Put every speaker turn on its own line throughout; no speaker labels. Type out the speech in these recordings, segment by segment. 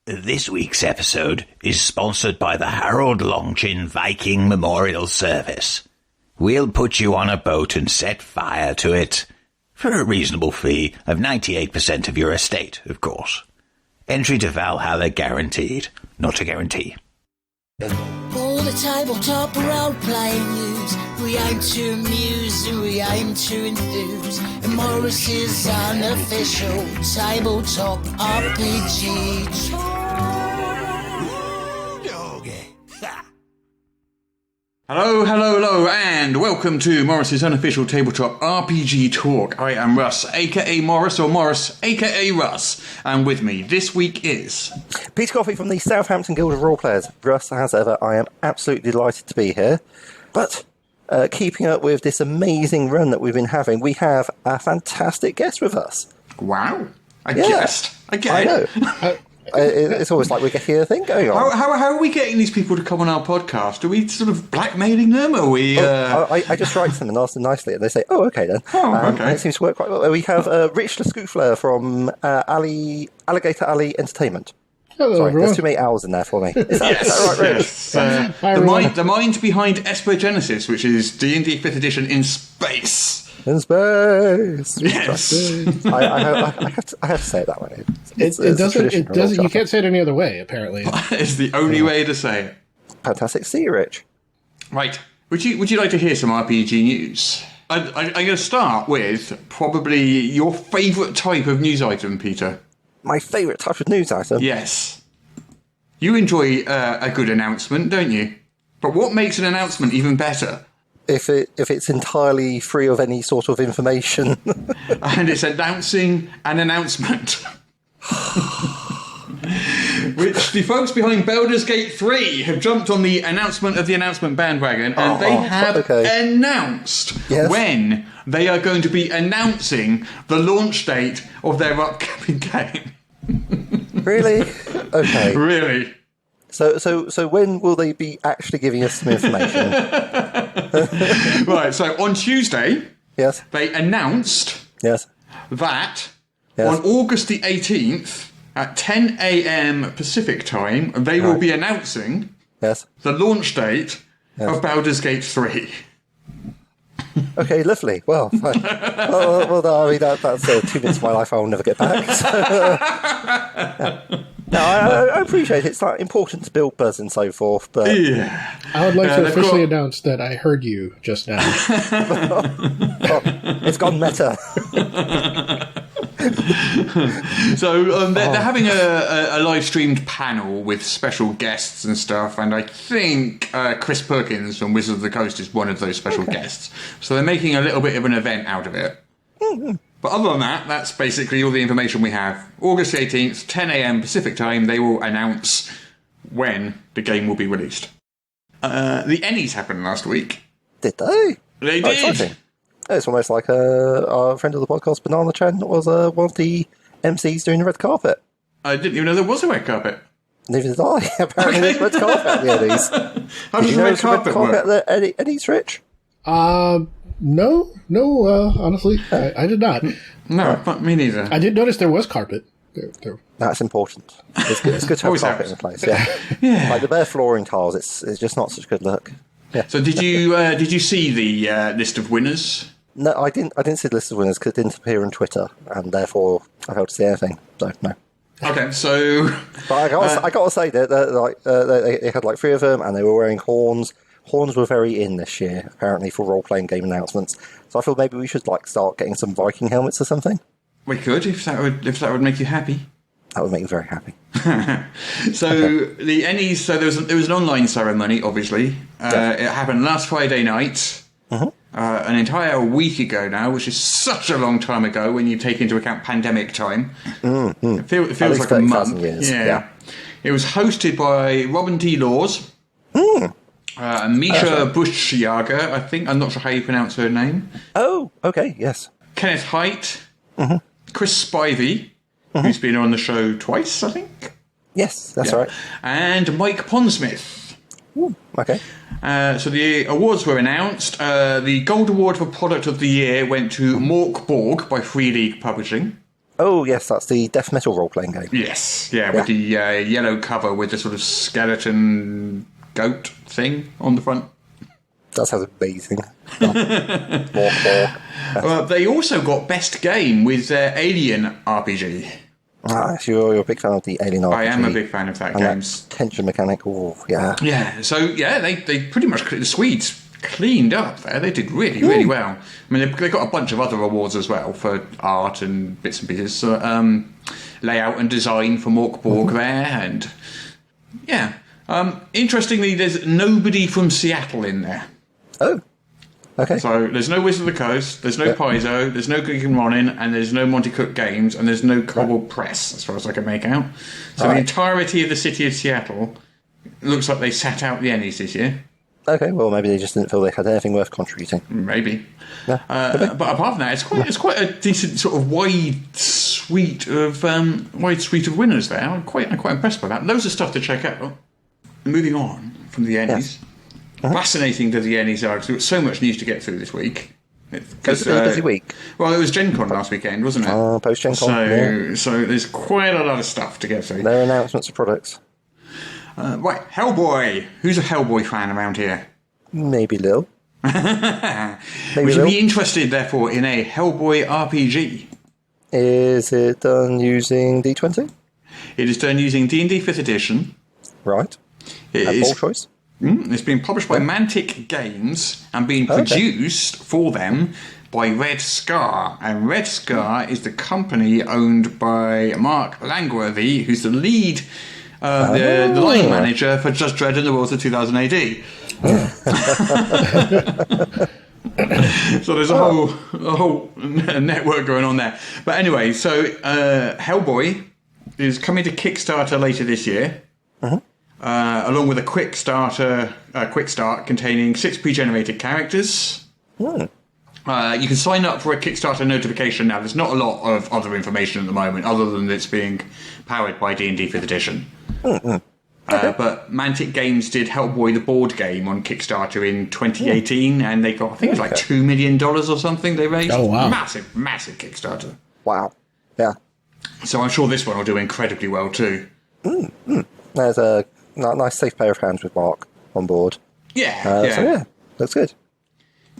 This week's episode is sponsored by the Harold Longchin Viking Memorial Service. We'll put you on a boat and set fire to it, for a reasonable fee of 98% of your estate, of course. Entry to Valhalla guaranteed, not a guarantee.
All the tabletop role-playing news, we aim to amuse and we aim to enthuse. And Morris's unofficial tabletop RPG talk.
Hello, and welcome to Morris's unofficial tabletop RPG talk. I am Russ, aka Morrus, or Morrus, aka Russ, and with me this week is
Peter Coffey from the Southampton Guild of Roleplayers. Russ, as ever, I am absolutely delighted to be here. But keeping up with this amazing run that we've been having, we have a fantastic guest with us.
Wow, a guest.
I know. It's always like we're getting a thing going on.
How are we getting these people to come on our podcast? Are we sort of blackmailing them? Are we?
I just write to them and ask them nicely, and they say, "Oh, okay then."
Okay.
And it seems to work quite well. We have Rich Lescouflair from Alligator Alley Entertainment.
Hello,
Sorry,
everyone.
there's too many L's in there for me. Is that right, Rich?
Yes. The mind behind Esper Genesis, which is D&D 5th edition in space.
In space.
Yes.
I have to say it that way.
It doesn't. You can't say it any other way. Apparently,
It's the only way to say it.
Fantastic to see you, Rich.
Right. Would you like to hear some RPG news? I'm going to start with probably your favourite type of news item, Peter.
My favourite type of news item.
Yes. You enjoy a good announcement, don't you? But what makes an announcement even better?
If it's entirely free of any sort of information.
And it's announcing an announcement. Which the folks behind Baldur's Gate 3 have jumped on the announcement of the announcement bandwagon, and they have announced when they are going to be announcing the launch date of their upcoming game.
Really? Okay.
Really?
So when will they be actually giving us some information?
Right, so on Tuesday,
Yes.
they announced
Yes.
that
Yes.
on August the 18th at 10 a.m. Pacific time, they will be announcing
Yes.
the launch date of Baldur's Gate 3.
Okay, lovely. Well, fine. I mean, that's 2 minutes of my life I will never get back. So, No, I appreciate it. It's like important to build buzz and so forth, but
Yeah.
I would like to officially announce that I heard you just now.
it's gone meta.
So they're having a live streamed panel with special guests and stuff, and I think Chris Perkins from Wizards of the Coast is one of those special guests. So they're making a little bit of an event out of it. But other than that, that's basically all the information we have. August 18th, 10 a.m. Pacific time, they will announce when the game will be released. The Ennies happened last week.
Did they?
They did.
Exciting. It's almost like our friend of the podcast, Banana Chan, was one of the MCs doing the red carpet.
I didn't even know there was a red carpet.
Neither did I. Apparently there's red carpet at the Eddies.
How does the red carpet work?
At the Eddies, Rich?
No, honestly, I did not.
No, me neither.
I did notice there was carpet. There.
That's important. It's good to have carpet in the place. Yeah. Like the bare flooring tiles, it's just not such a good look. Yeah.
So did you see the list of winners?
No, I didn't see the list of winners because it didn't appear on Twitter, and therefore I failed to see anything. So no.
Okay, so
But I got to say that they had like 3 of them, and they were wearing horns. Horns were very in this year, apparently, for role-playing game announcements. So I thought maybe we should start getting some Viking helmets or something.
we could if that would make you happy.
That would make me very happy.
So the Ennies, so there was an online ceremony, obviously. It happened last Friday night, an entire week ago now, which is such a long time ago when you take into account pandemic time. It feels like a month.
Years.
Yeah. It was hosted by Robin T. Laws. Misha Bushjager, I think. I'm not sure how you pronounce her name.
Oh, okay, yes.
Kenneth Height. Chris Spivey, who's been on the show twice, I think.
Yes, that's right.
And Mike Pondsmith.
Ooh, okay.
So the awards were announced. The Gold Award for Product of the Year went to Mork Borg by Free League Publishing.
Oh, yes, that's the death metal role-playing game.
Yes, with the yellow cover with the sort of skeleton goat thing on the front.
That sounds amazing.
They also got Best Game with Alien RPG.
So you're a big fan of the Alien RPG.
I am a big fan of that game.
Tension mechanic, yeah.
Yeah, so they pretty much, the Swedes cleaned up there. They did really, really well. I mean, they got a bunch of other awards as well for art and bits and pieces. So, layout and design for Mork Borg there, and interestingly, there's nobody from Seattle in there.
Oh, okay.
So there's no Wizard of the Coast, there's no Paizo, there's no Geek and Ronin, and there's no Monty Cook Games, and there's no Cobble Press, as far as I can make out. So the entirety of the city of Seattle looks like they sat out the Ennies this year.
Okay, well, maybe they just didn't feel they had anything worth contributing.
Maybe.
Yeah,
but apart from that, it's quite a decent sort of wide suite of winners there. I'm quite impressed by that. Loads of stuff to check out. Moving on from the Ennies. Fascinating that the Ennies are, because there was so much news to get through this week.
It's been a busy week.
Well, it was Gen Con last weekend, wasn't it?
Post-Gen Con,
So there's quite a lot of stuff to get through.
Their announcements of products.
Right, Hellboy. Who's a Hellboy fan around here?
Maybe Lil.
Would you be interested, therefore, in a Hellboy RPG?
Is it done using D20?
It is done using D&D 5th edition.
Right. Ball choice?
It's been published by Mantic Games and being produced for them by Red Scar. And Red Scar is the company owned by Mark Langworthy, who's the lead, the line manager for Just Dread and the Worlds of 2000 AD. So there's a whole network going on there. But anyway, so Hellboy is coming to Kickstarter later this year. Along with a quick start containing 6 pre-generated characters. You can sign up for a Kickstarter notification now. There's not a lot of other information at the moment, other than it's being powered by D&D 5th edition. But Mantic Games did Hellboy the board game on Kickstarter in 2018, and they got, I think it was like $2 million or something they raised.
Oh, wow.
Massive Kickstarter.
Wow. Yeah.
So I'm sure this one will do incredibly well too.
There's a nice safe pair of hands with Mark on board. So yeah, that's good.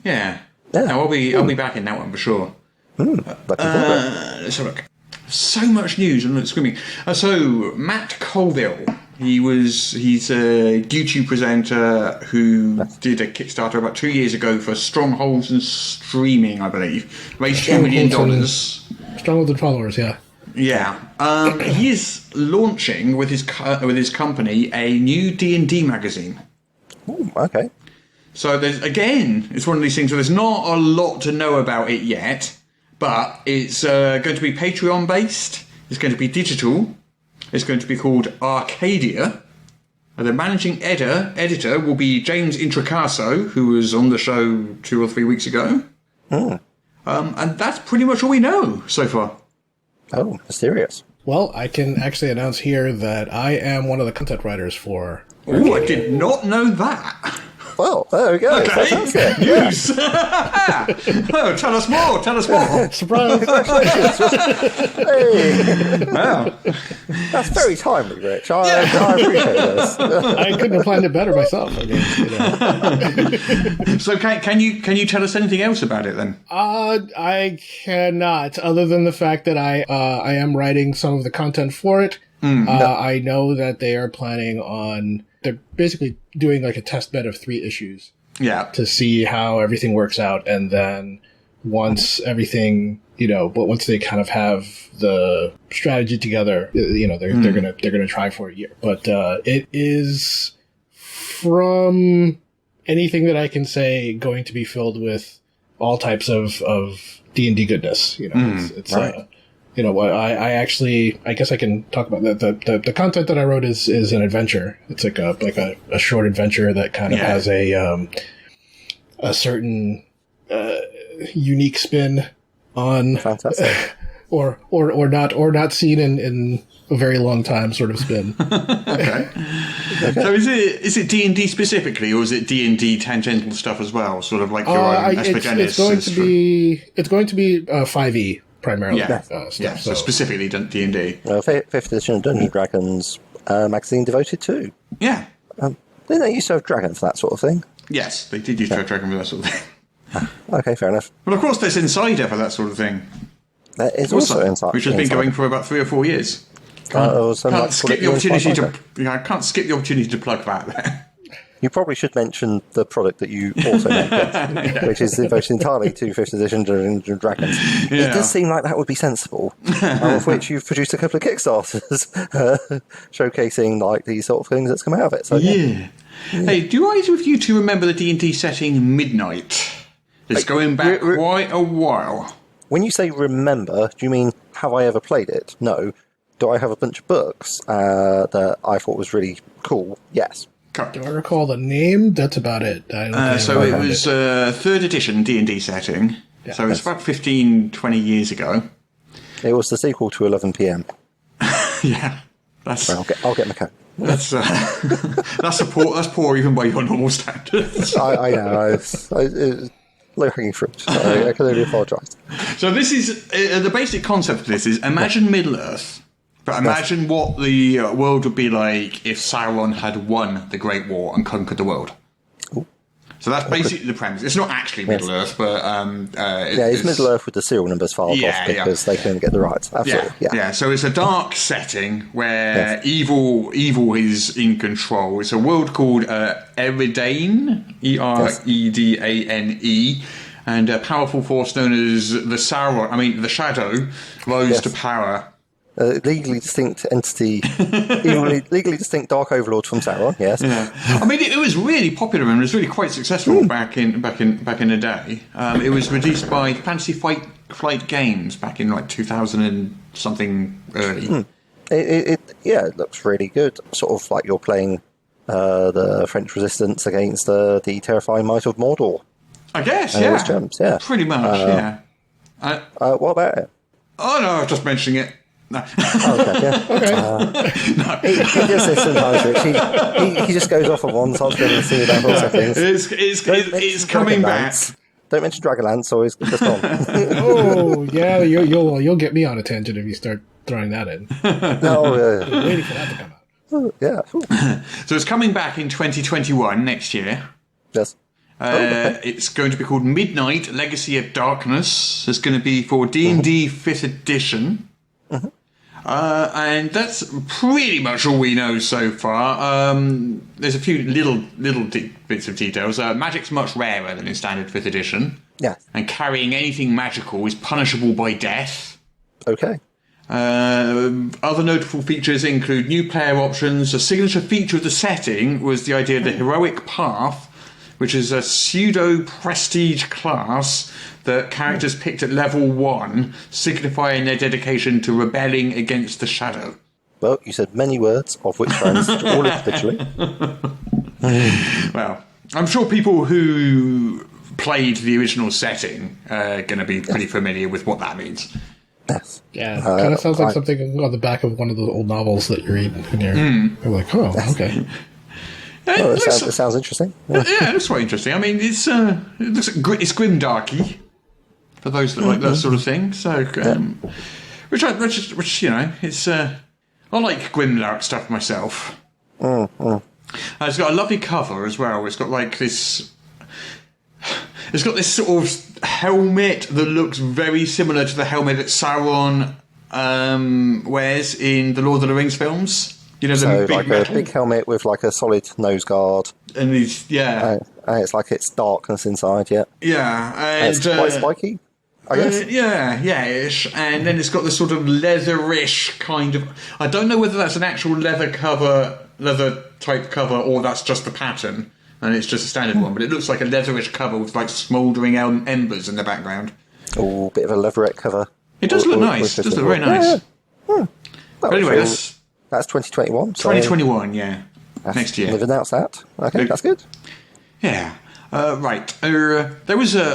Yeah. Now I'll be back in that one for sure.
Let's
have a look. So much news and screaming. So Matt Colville, he's a YouTube presenter who did a Kickstarter about 2 years ago for Strongholds and Streaming, I believe. Raised $2 million.
Strongholds and Followers, yeah.
Yeah. He is launching with his company a new D&D magazine.
Ooh, okay.
So it's one of these things where there's not a lot to know about it yet, but it's going to be Patreon based. It's going to be digital. It's going to be called Arcadia. The managing editor will be James Introcaso, who was on the show 2 or 3 weeks ago. And that's pretty much all we know so far.
Oh, mysterious.
Well, I can actually announce here that I am one of the content writers for...
Oh, I did not know that.
Well, there we go.
Okay.
Fantastic.
News. Tell us more.
Surprise!
Hey.
Wow.
That's very timely, Rich. I appreciate this.
I couldn't have planned it better myself. I mean,
So can you tell us anything else about it then?
I cannot, other than the fact that I am writing some of the content for it. I know that they are planning on... They're basically doing like a test bed of 3 issues.
Yeah.
To see how everything works out, and then once everything, but once they kind of have the strategy together, they're gonna try for a year. But it is, from anything that I can say, going to be filled with all types of D&D goodness. It's right. I guess I can talk about the content that I wrote is an adventure. It's like a short adventure that kind of has a certain unique spin on
Fantastic.
or not seen in a very long time sort of spin.
Okay. So is it D&D specifically, or is it D&D tangential stuff as well? Sort of like your own Esper Genesis.
It's going to be 5e. primarily stuff.
So specifically D&D.
5th edition of Dungeons & Dragons magazine devoted to.
Yeah.
Didn't they used to have dragons for that sort of thing?
Yes, they did use to have dragon for that sort of thing.
Okay, fair enough.
Well, of course, there's Insider for that sort of thing.
There is also Insider.
Which has been going for about 3 or 4 years. Can't skip the opportunity I can't skip the opportunity to plug that there.
You probably should mention the product that you also make, which is devoted entirely to 5th edition Dungeons & Dragons.
Yeah.
It does seem like that would be sensible, of which you've produced a couple of Kickstarters showcasing like these sort of things that's come out of it. So, yeah.
Hey, do either of you two remember the D&D setting Midnight? It's going back quite a while.
When you say remember, do you mean have I ever played it? No. Do I have a bunch of books that I thought was really cool? Yes.
Do I recall the name? That's about it.
So it was 3rd edition D&D setting. Yeah, so it's about 15, 20 years ago.
It was the sequel to 11 PM.
Yeah. That's.
Well, I'll get my code.
That's poor even by your normal standards.
I know. It's low-hanging fruit. I can only apologise.
So this is the basic concept of this is imagine Middle-earth, but imagine what the world would be like if Sauron had won the Great War and conquered the world. Ooh. So that's basically the premise. It's not actually Middle-earth, but
it's Middle-earth with the serial numbers filed off because they couldn't get the rights. Absolutely.
Yeah. So it's a dark setting where evil is in control. It's a world called Eredane, Eredane, and a powerful force known as the Shadow rose to power.
Legally distinct entity, legally distinct Dark Overlord from Sauron. Yes,
yeah. I mean it was really popular and was really quite successful back in the day. It was released by Fantasy Flight Games back in like 2000 and something early.
It looks really good. Sort of like you're playing the French resistance against the terrifying might of Mordor.
I guess,
Jumps,
pretty much,
what about it?
Oh no, I was just mentioning it. No.
He does this sometimes, Rich. He just goes off on one side and see about all settings.
It's coming back.
Don't mention Dragonlance, or he's just gone.
Oh yeah, you'll get me on a tangent if you start throwing that in. Waiting for that to come out.
Oh, yeah.
So it's coming back in 2021 next year.
Yes.
It's going to be called Midnight Legacy of Darkness. It's going to be for D&D 5th edition. Mm-hmm. And that's pretty much all we know so far. There's a few little bits of details. Magic's much rarer than in standard 5th edition.
Yes.
And carrying anything magical is punishable by death.
Okay.
Other notable features include new player options. A signature feature of the setting was the idea of the Heroic Path, which is a pseudo-prestige class that characters picked at level 1, signifying their dedication to rebelling against the Shadow.
Well, you said many words, of which I understood all individually.
Well, I'm sure people who played the original setting are going to be pretty familiar with what that means.
Yes.
Yeah, it kind of sounds like something on the back of one of the old novels that you're reading. And you're like, oh, okay.
It sounds interesting.
Yeah, it looks quite interesting. I mean, it's grimdarky for those that like that sort of thing. So, which you know, it's I like grimdark stuff myself. It's got a lovely cover as well. It's got like this. It's got this sort of helmet that looks very similar to the helmet that Sauron wears in the Lord of the Rings films. You know, the big
a big helmet with like a solid nose guard,
and it's
it's like it's darkness inside, and it's quite spiky, I guess.
Ish. And then it's got this sort of leatherish kind of. I don't know whether that's an actual leather type cover, or that's just the pattern, and it's just a standard one. But it looks like a leatherish cover with like smouldering embers in the background.
Oh, bit of a leatherette cover.
It does look nice. It does look very nice. But anyway,
that's 2021.
2021, next year.
They've announced that. Okay, that's good.
Yeah. Right. There's a.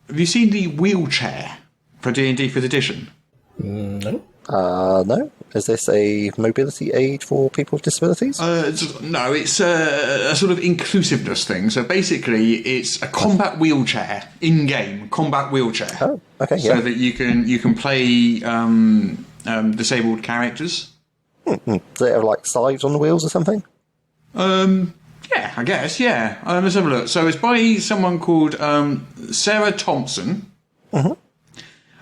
Have you seen the wheelchair for D&D 5th edition?
No.
No. Is this a mobility aid for people with disabilities?
No, it's a sort of inclusiveness thing. So basically, it's a combat wheelchair, in-game combat wheelchair.
Oh, okay,
So
yeah.
that you can play disabled characters.
Do they have, like, scythes on the wheels or something?
Yeah, I guess, yeah. Let's have a look. So it's by someone called Sarah Thompson.
Mm-hmm.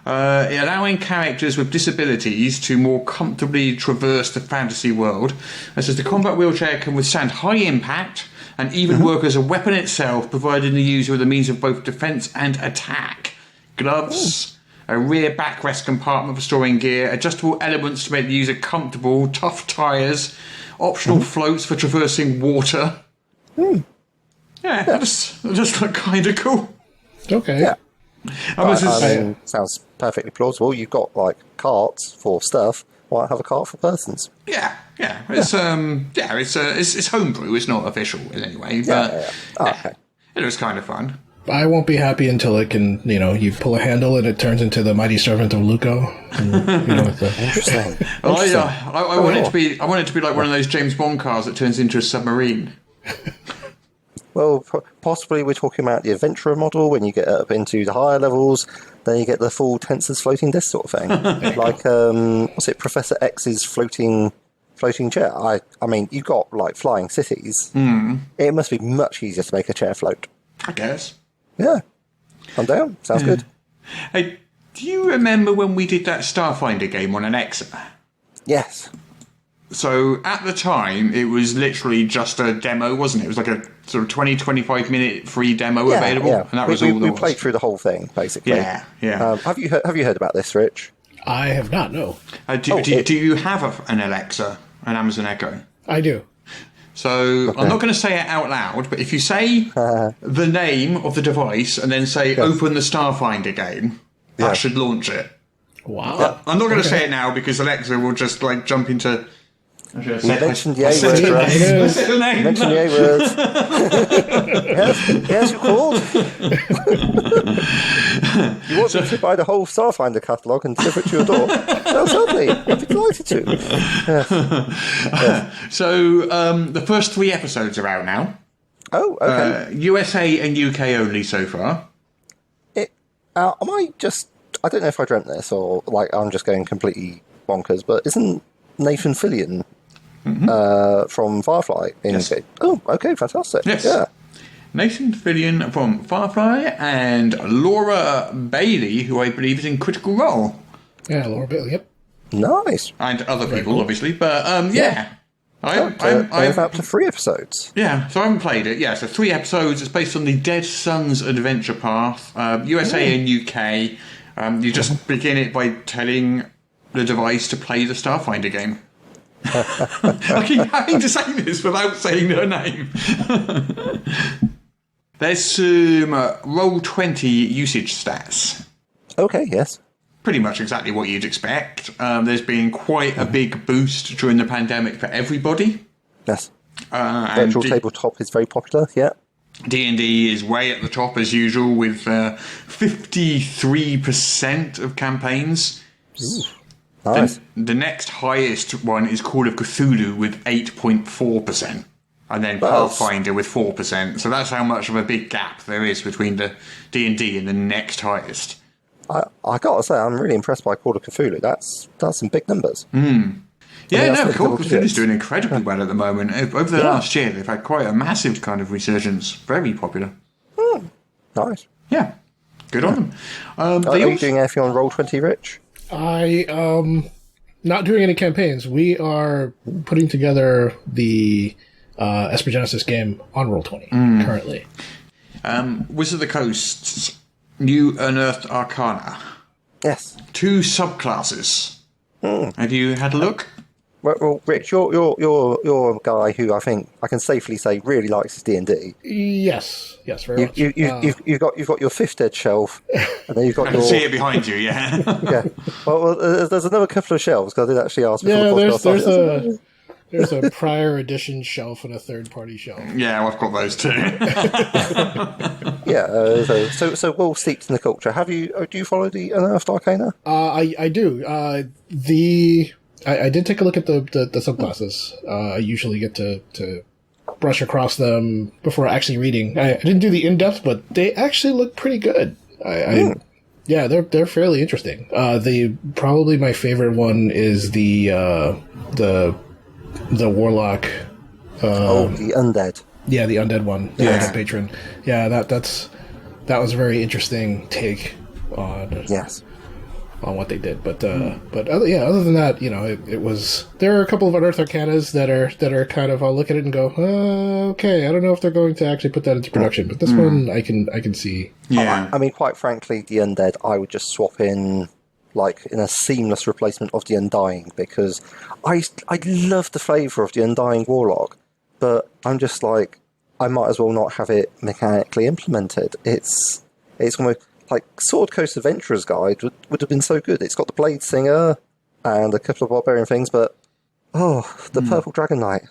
Allowing characters with disabilities to more comfortably traverse the fantasy world. It says the combat wheelchair can withstand high impact and even work as a weapon itself, providing the user with a means of both defense and attack. Gloves, a rear backrest compartment for storing gear, adjustable elements to make the user comfortable, tough tyres, optional floats for traversing water. Yeah, that just look kind of cool.
Okay.
Yeah.
I
mean, sounds perfectly plausible. You've got, like, carts for stuff. Why not have a cart for persons?
Yeah. It's homebrew. It's not official in any way, but
Okay.
it was kind of fun.
I won't be happy until it can, you pull a handle and it turns into the mighty servant of Luco.
Interesting.
I want it to be. I want it to be like one of those James Bond cars that turns into a submarine.
Well, possibly we're talking about the adventurer model when you get up into the higher levels, then you get the full Tensors floating disc sort of thing. Like, what's it, Professor X's floating chair? I mean, you've got, like, flying cities. It must be much easier to make a chair float.
I guess.
Yeah. I'm down. Sounds good.
Hey, do you remember when we did that Starfinder game on Alexa?
Yes.
So at the time, it was literally just a demo, wasn't it? It was like a sort of 20-25 minute free demo available,
Yeah.
and that was all.
We played through the whole thing, basically.
Yeah.
Have you heard about this, Rich?
I have not, no.
Do you have an Alexa, an Amazon Echo?
I do.
So I'm not going to say it out loud, but if you say the name of the device and then say open the Starfinder game, that should launch it.
Wow.
I'm not going to say it now because Alexa will just like jump into.
You mentioned the A word, Russ. You mentioned the A word. yes, you called. You want me to buy the whole Starfinder catalogue and deliver it to your door? Well, certainly. I'd be delighted to. Yes.
So the first 3 episodes are out now.
Oh, okay.
USA and UK only so far.
I don't know if I dreamt this or like I'm just going completely bonkers, but isn't Nathan Fillion from Firefly in
Yes.
it? Oh, okay, fantastic.
Yes.
Yeah.
Nathan Fillion from Firefly and Laura Bailey, who I believe is in Critical Role.
Yeah, Laura Bailey, yep.
Nice.
And other people, obviously. But, yeah. I'm
up to 3 episodes.
Yeah, so I haven't played it. Yeah, so 3 episodes. It's based on the Dead Sons adventure path. USA and UK. You just begin it by telling the device to play the Starfinder game. I keep having to say this without saying their name. There's some Roll20 usage stats.
Okay, yes.
Pretty much exactly what you'd expect. There's been quite a big boost during the pandemic for everybody.
Yes.
and
Virtual tabletop is very popular, yeah.
D&D is way at the top as usual with 53% of campaigns.
Ooh, nice.
The next highest one is Call of Cthulhu with 8.4%. And then Pathfinder with 4%. So that's how much of a big gap there is between the D&D and the next highest.
I gotta say, I'm really impressed by Call of Cthulhu. That's some big numbers.
Yeah, no, Call of Cthulhu is doing incredibly well at the moment. Over the last year, they've had quite a massive kind of resurgence. Very popular.
Nice.
Yeah, good on them.
Are you doing anything on Roll20, Rich?
I not doing any campaigns. We are putting together the Esper Genesis game on Roll20 currently.
Wizard of the Coast's new Unearthed Arcana.
Yes.
2 subclasses. Have you had a look?
Well, Rich, you're a guy who I think I can safely say really likes his D&D.
Yes, very much.
You've got your 5th Ed shelf, and then you've got
I can see it behind you, yeah.
yeah. Well, there's another couple of shelves because I did actually ask before the podcast.
There's a prior edition shelf and a third-party shelf.
Yeah, I've got those too.
So well steeped in the culture. Do you follow the Unearthed Arcana?
I do. I did take a look at the subclasses. I usually get to brush across them before actually reading. I didn't do the in-depth, but they actually look pretty good. Yeah, they're fairly interesting. Probably my favorite one is the warlock.
The undead.
Yeah, the undead one. The undead patron. Yeah, that was a very interesting take on what they did. But other than that, it was. There are a couple of Unearthed Arcanas that are kind of. I'll look at it and go, okay. I don't know if they're going to actually put that into production, but this one I can see.
Yeah,
I mean, quite frankly, the undead I would just swap in, like in a seamless replacement of the Undying, because I love the flavour of the Undying Warlock, but I'm just like, I might as well not have it mechanically implemented. It's almost like Sword Coast Adventurer's Guide would have been so good. It's got the Blade Singer and a couple of barbarian things, but the Purple Dragon Knight,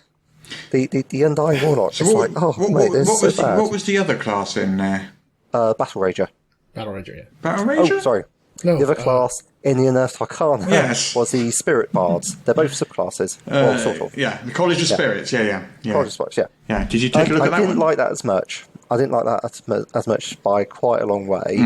the Undying Warlock.
So what was the other class in there?
Battle Rager.
Battle Rager, yeah.
Battle Rager?
Oh, sorry.
No,
The other class in the Unearthed Arcana was the Spirit Bards. They're both subclasses. Well, sort of.
Yeah, the College of Spirits. Yeah.
College of Spirits, yeah.
Yeah. Did you take a look at that one?
I didn't like that as much. I didn't like that as much by quite a long way.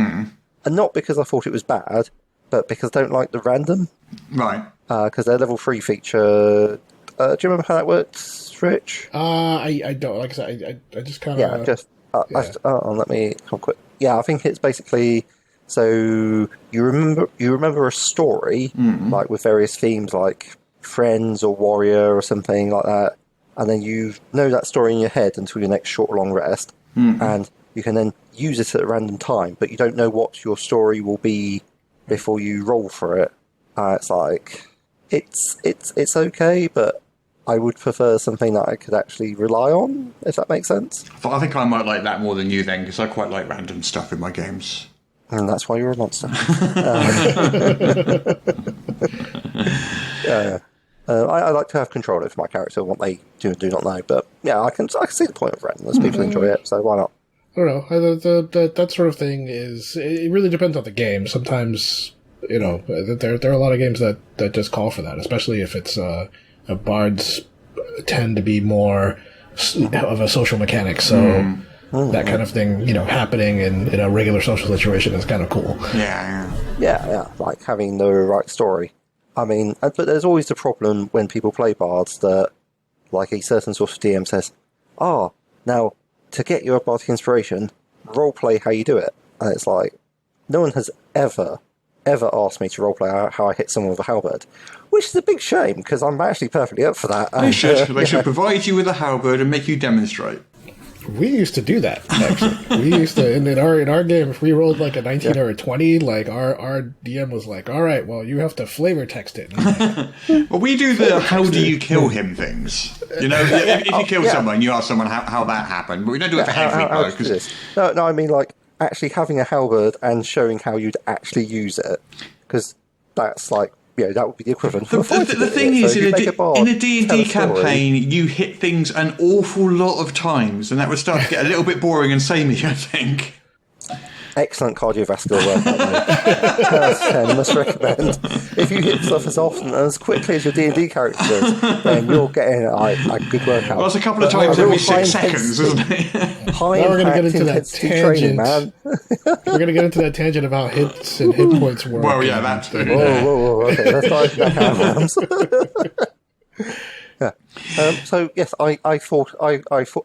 And not because I thought it was bad, but because I don't like the random.
Right.
Because their level 3 feature... do you remember how that works, Rich?
I don't. Like I said, I just kind of...
let me have a quick... Yeah, I think it's basically... So you remember a story, like with various themes, like friends or warrior or something like that, and then you know that story in your head until your next short or long rest, and you can then use it at a random time, but you don't know what your story will be before you roll for it. It's like it's okay, but I would prefer something that I could actually rely on, if that makes sense.
I think I might like that more than you then, because I quite like random stuff in my games.
And that's why you're a monster. I like to have control over my character and what they do and do not know. But yeah, I can see the point of randomness. People enjoy it, so why not?
I don't know. That sort of thing is. It really depends on the game. Sometimes, there are a lot of games that just call for that, especially if it's bards tend to be more of a social mechanic. So. That kind of thing, happening in a regular social situation is kind of cool.
Yeah, like having the right story. I mean, but there's always the problem when people play bards that, like a certain sort of DM says, now, to get your bardic inspiration, roleplay how you do it. And it's like, no one has ever asked me to roleplay how I hit someone with a halberd, which is a big shame, because I'm actually perfectly up for that.
They should provide you with a halberd and make you demonstrate.
We used to do that, actually. We used to, in our game, if we rolled like a 19 or a 20, like our DM was like, all right, well, you have to flavor text it.
Well, we do the how do you kill him things. If you kill someone, you ask someone how that happened, but we don't do it for every bloke.
No, I mean, like, actually having a halberd and showing how you'd actually use it, because that's like, that would be the equivalent.
The thing is, in a D&D campaign, you hit things an awful lot of times, and that would start to get a little bit boring and samey, I think.
Excellent cardiovascular work, I must recommend. If you hit stuff as often and as quickly as your D&D character does, then you're getting a good workout.
Well, it's a couple of times every 6 seconds, isn't it?
Now we're going to get into that tangent, man. We're going to get into that tangent about hits and hit points work.
Well, yeah, that too.
Whoa, okay, let's dive back out. So yes, I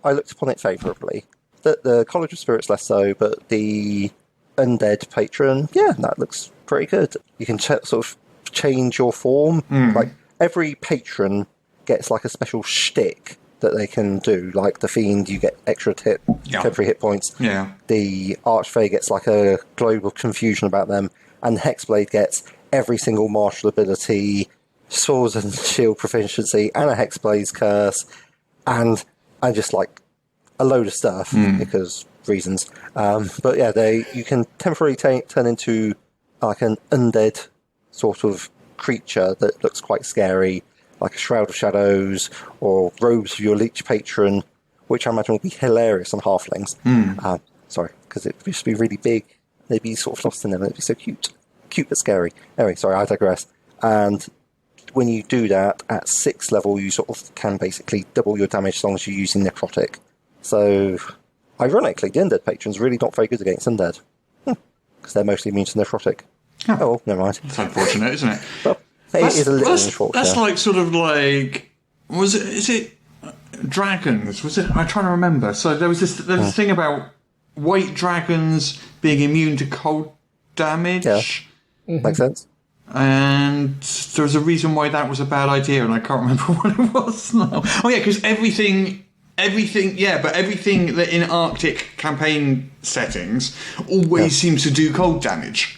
looked upon it favourably. The College of Spirits less so, but the undead patron, that looks pretty good. You can sort of change your form. Like every patron gets like a special shtick that they can do. Like the Fiend, you get extra temporary hit points.
Yeah.
The Archfey gets like a globe of confusion about them, and the Hexblade gets every single martial ability, swords and shield proficiency, and a Hexblade's curse, and just like a load of stuff because reasons. But yeah, you can temporarily turn into like an undead sort of creature that looks quite scary, like a Shroud of Shadows or robes of your Leech Patron, which I imagine will be hilarious on halflings. Sorry, because it used to be really big. They'd be sort of lost in them, and it'd be so cute. Cute but scary. Anyway, sorry, I digress. And when you do that, at 6th level, you sort of can basically double your damage as long as you're using Necrotic. So, ironically, the Undead Patron's really not very good against Undead. Because they're mostly immune to Necrotic. Oh, well, never mind.
It's unfortunate, isn't it?
Well, it is a little unfortunate.
That's like, sort of like... Is it dragons? Was it? I'm trying to remember. So there was this thing about white dragons being immune to cold damage.
Yeah. Makes sense.
And there was a reason why that was a bad idea, and I can't remember what it was now. Oh yeah, because everything that in Arctic campaign settings always seems to do cold damage.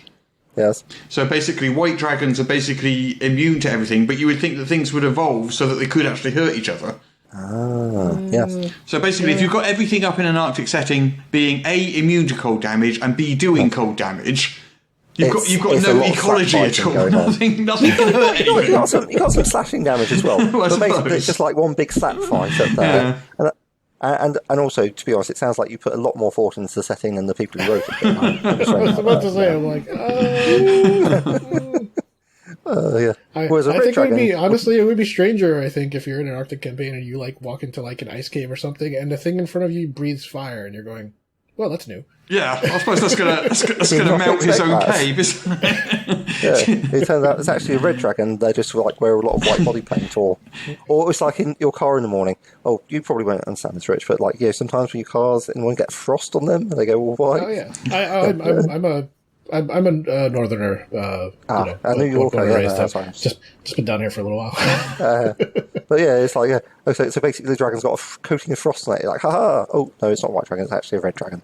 Yes.
So basically, white dragons are basically immune to everything, but you would think that things would evolve so that they could actually hurt each other.
Ah, yes.
So basically, if you've got everything up in an Arctic setting being A, immune to cold damage, and B, doing cold damage, you've got no ecology at all. Nothing can hurt anything.
You got some slashing damage as well. But basically, it's just like one big slap fight up there. Yeah. And also, to be honest, it sounds like you put a lot more thought into the setting than the people who wrote it.
I was about to say, I'm like,
yeah.
I think it would be stranger, I think, if you're in an Arctic campaign and you like walk into like an ice cave or something and the thing in front of you breathes fire and you're going, well, that's new.
Yeah, I suppose that's gonna melt his own cave, isn't it?
Yeah, it turns out it's actually a red dragon. They just like wear a lot of white body paint, or it's like in your car in the morning. Oh, you probably won't understand this, Rich, but like sometimes when your cars and one get frost on them, and they go all white.
Oh yeah, I'm a northerner.
I knew you were
just been down here for a little while.
But yeah, it's like so basically the dragon's got a coating of frost on it. You're like, haha! Oh no, it's not a white dragon. It's actually a red dragon.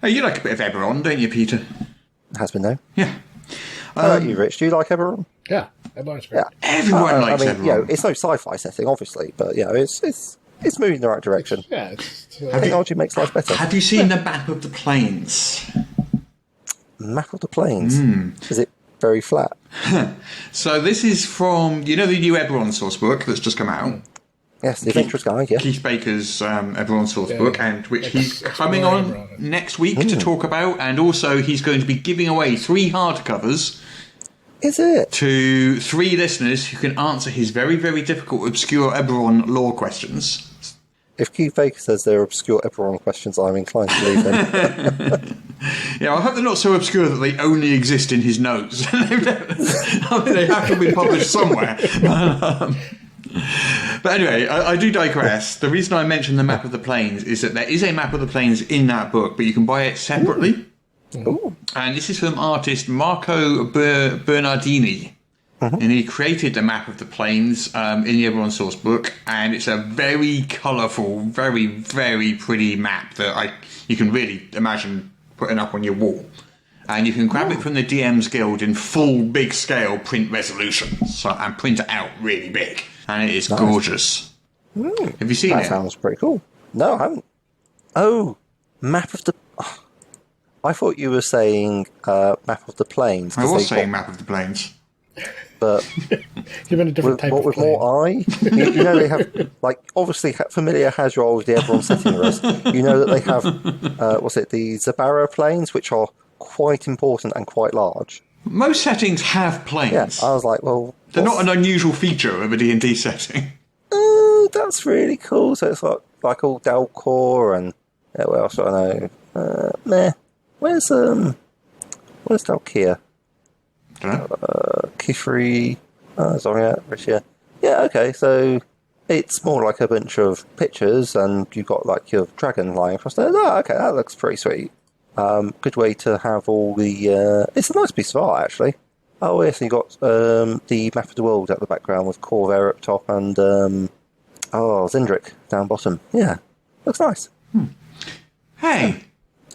Hey, you like a bit of Eberron, don't you, Peter?
Has been known.
Yeah.
How about you, Rich? Do you like Eberron?
Yeah, Eberron's great.
Yeah.
Everyone likes Eberron.
It's no sci-fi setting, obviously, but it's moving in the right direction. Technology makes life better.
Have you seen the map of the plains?
Map of the plains? Is it very flat?
So this is from, the new Eberron source book that's just come out.
Yes, the Adventurer's Guide, yeah.
Keith Baker's Eberron source book, and which he's coming on next week to talk about, and also he's going to be giving away 3 hardcovers.
Is it?
To 3 listeners who can answer his very, very difficult, obscure Eberron lore questions.
If Keith Baker says they're obscure Eberron questions, I'm inclined to believe them.
Yeah, I hope they're not so obscure that they only exist in his notes. They have to be published somewhere. But anyway, I do digress. The reason I mentioned the map of the plains is that there is a map of the plains in that book, but you can buy it separately.
Ooh.
And this is from artist Marco Bernardini. And he created the map of the plains in the Eberron source book, and it's a very colourful, very, very pretty map that you can really imagine putting up on your wall. And you can grab it from the DM's Guild in full big scale print resolution, and print it out really big. And it is gorgeous. Have you seen it?
That sounds pretty cool. No, I haven't. Oh, map of the... I thought you were saying map of the plains.
I was saying map of the plains.
But
given a different type of
with more eye, you know they have, like, obviously familiar as you are with the Eberron setting, Russ. You know that they have the Zabara plains, which are quite important and quite large.
Most settings have plains.
Yeah, I was like, well,
they're not an unusual feature of a D&D setting.
Oh, that's really cool. So it's like all Dalcor and what else do I know? Where's Dalkia? Kifri, Zoria, Rishia. Yeah, okay, so it's more like a bunch of pictures and you've got like your dragon lying across there. Oh, okay, that looks pretty sweet. Good way to have all the... it's a nice piece of art, actually. Oh, yes, and you've got the map of the world at the background with Corvair up top and Zindric down bottom. Yeah, looks nice.
Hey,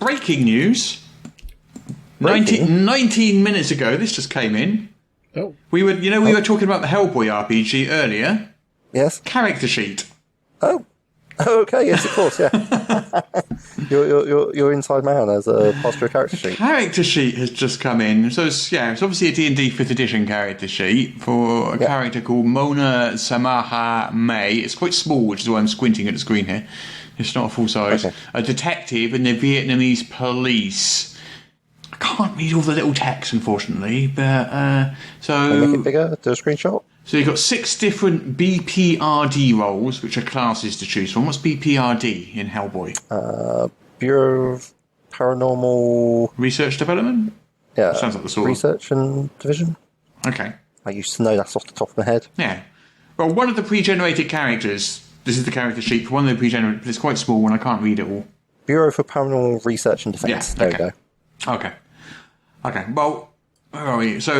breaking news. 19 minutes ago, this just came in.
Oh.
We were talking about the Hellboy RPG earlier.
Yes.
Character sheet.
Oh, okay, yes, of course, yeah. Your inside man as a posture character sheet.
Character sheet has just come in. So it's obviously a D&D 5th edition character sheet for a character called Mona Samaha May. It's quite small, which is why I'm squinting at the screen here. It's not a full size. Okay. A detective in the Vietnamese police. I can't read all the little text, unfortunately, but so...
Make it bigger, do a screenshot.
So you've got 6 different BPRD roles, which are classes to choose from. What's BPRD in Hellboy?
Bureau of Paranormal...
Research Development?
Yeah.
Sounds like the sort
Research and Division?
Okay.
I used to know that off the top of my head.
Yeah. Well, one of the pre-generated characters... This is the character sheet for one of the pre-generated... But it's quite small and I can't read it all.
Bureau for Paranormal Research and Defence.
Yeah,
there we go.
Okay. Well... Where are we? So,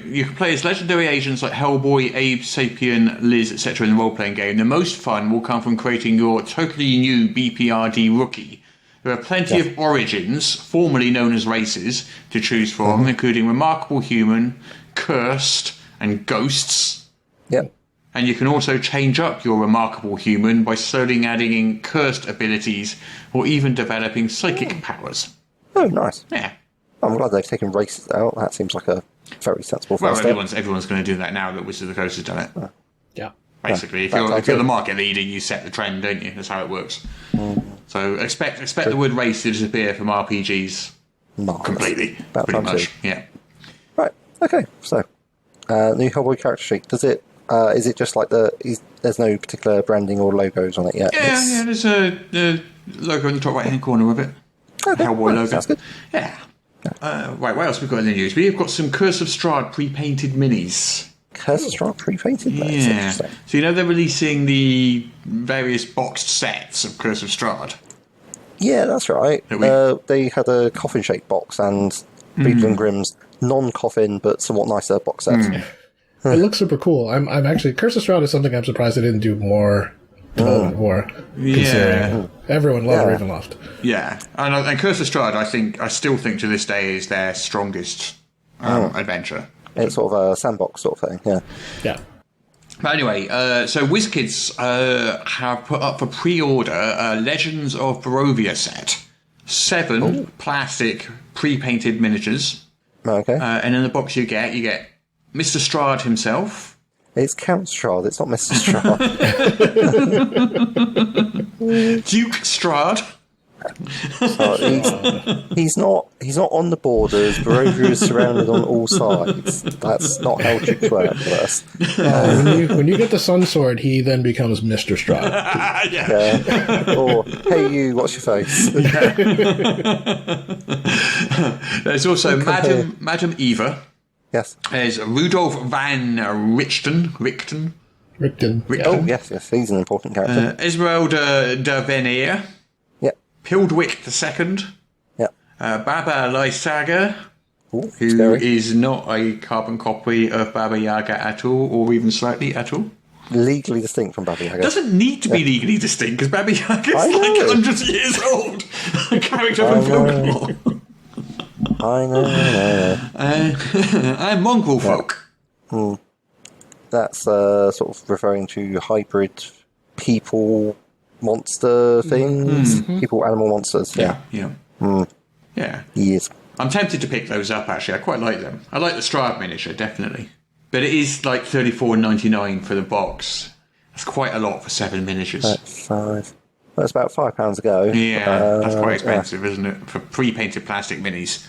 you can play as legendary agents like Hellboy, Abe, Sapien, Liz, etc. in the role-playing game. The most fun will come from creating your totally new BPRD rookie. There are plenty of origins, formerly known as races, to choose from, including Remarkable Human, Cursed, and Ghosts.
Yep.
And you can also change up your Remarkable Human by slowly adding in Cursed abilities or even developing psychic powers.
Oh, nice.
Yeah.
I'm glad they've taken races out. That seems like a very sensible first step.
Everyone's going to do that now that Wizards of the Coast has done it.
Yeah.
Basically, if you're the market leader, you set the trend, don't you? That's how it works. So expect the word race to disappear from RPGs completely, pretty much. Yeah.
Right. Okay. So, new Hellboy character sheet. Does it? Is it just like there's no particular branding or logos on it yet?
Yeah. There's a logo in the top right-hand corner of it.
Okay.
Hellboy logo.
Sounds good.
Yeah. Right, what else we've got in the news? We've got some Curse of Strahd pre-painted minis.
Curse of Strahd pre-painted?
Yeah. So they're releasing the various boxed sets of Curse of Strahd.
Yeah, that's right. They had a coffin-shaped box and Beadle and Grimm's non-coffin but somewhat nicer box set.
It looks super cool. I'm actually... Curse of Strahd is something I'm surprised they didn't do more development for.
Yeah.
Everyone loved Ravenloft.
Yeah. And Curse of Strahd, I still think to this day is their strongest adventure.
It's sort of a sandbox sort of thing,
Yeah.
But anyway, so WizKids have put up for pre-order a Legends of Barovia set. 7 plastic pre-painted miniatures.
Okay.
And in the box you get Mr. Strahd himself.
It's Count Strahd, it's not Mr. Strahd.
Duke Strahd.
He's not on the borders. Barovia is surrounded on all sides. That's not how dukes work for us.
When you get the Sun Sword, he then becomes Mr. Strahd.
Yeah. Or, hey you, what's your face?
There's also Madam Eva.
Yes.
There's Rudolph van Richten.
Yeah.
Oh, yes, he's an important character.
Esmeralda de Veneer.
Yep.
Pildwick II.
Yep.
Baba Lysaga, who is not a carbon copy of Baba Yaga at all, or even slightly at all.
Legally distinct from Baba Yaga.
Doesn't need to be legally distinct, because Baba Yaga is like hundreds of years old. A character from folklore.
I know.
And mongrel folk.
That's sort of referring to hybrid people monster things. People animal monsters. Yeah.
Yeah.
Yes.
I'm tempted to pick those up, actually. I quite like them. I like the Strahd miniature, definitely. But it is like $34.99 for the box. That's quite a lot for 7 miniatures.
That's about £5 a go.
Yeah, that's quite expensive, isn't it? For pre-painted plastic minis.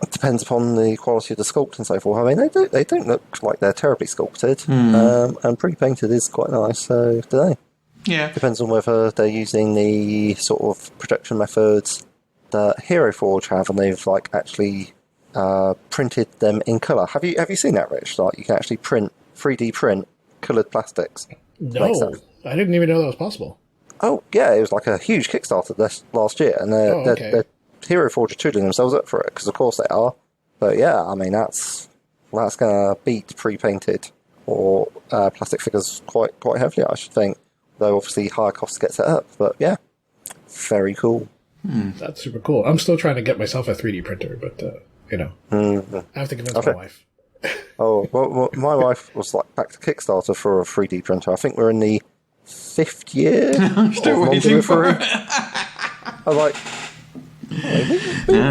It depends upon the quality of the sculpt and so forth. I mean, they don't look like they're terribly sculpted, and pre-painted is quite nice. So, do they?
Yeah.
Depends on whether they're using the sort of production methods that Hero Forge have, and they've like actually printed them in colour. Have you seen that, Rich? Like you can actually 3D print coloured plastics.
No, I didn't even know that was possible.
Oh yeah, it was like a huge Kickstarter this last year, and they're Hero Forge are tootling themselves up for it because of course they are. But yeah, I mean that's going to beat pre-painted or plastic figures quite heavily, I should think. Though obviously higher costs to get set up, but yeah, very cool.
That's super cool. I'm still trying to get myself a 3D printer, but I have to convince my wife.
Oh well, my wife was like back to Kickstarter for a 3D printer. I think we're in the 5th year
Still
of
waiting for
non-delivery. I'm like,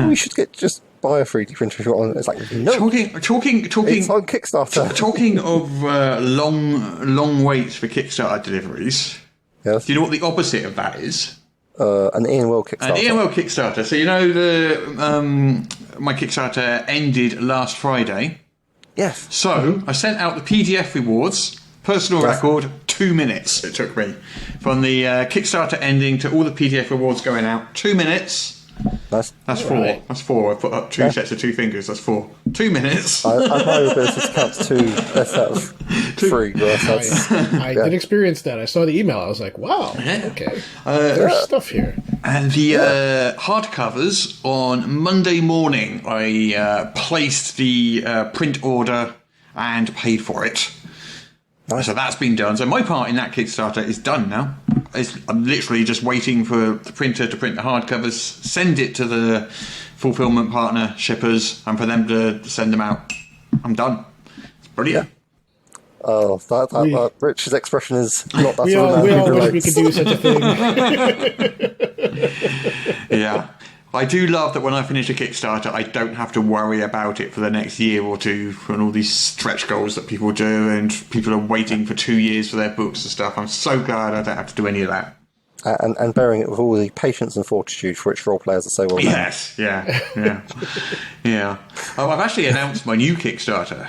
we should just buy a 3D printer if you want. It's like, no.
Talking.
It's on Kickstarter.
Talking of long waits for Kickstarter deliveries.
Yes.
Do you know what the opposite of that is?
An Ian Will Kickstarter.
An EML Kickstarter. So you know my Kickstarter ended last Friday.
Yes.
So I sent out the PDF rewards, personal record, 2 minutes it took me. From the Kickstarter ending to all the PDF rewards going out, 2 minutes.
Nice.
That's 4.
Right.
That's 4. I put up 2 sets of 2 fingers. That's 4. 2 minutes.
I my ability to count to 2. That's out of 3.
I did experience that. I saw the email. I was like, wow, okay. There's stuff here.
And the hardcovers, on Monday morning, I placed the print order and paid for it.
Nice.
So that's been done. So my part in that Kickstarter is done now. I'm literally just waiting for the printer to print the hardcovers, send it to the fulfillment partner, shippers, and for them to send them out. I'm done. It's brilliant.
Oh, that Rich's expression is not that
We
sort
all
of man who
wish we
relates.
could do such a thing.
Yeah. I do love that when I finish a Kickstarter, I don't have to worry about it for the next year or two and all these stretch goals that people do, and people are waiting for 2 years for their books and stuff. I'm so glad I don't have to do any of that.
And bearing it with all the patience and fortitude for which role players are so well known.
Yes, yeah. I've actually announced my new Kickstarter.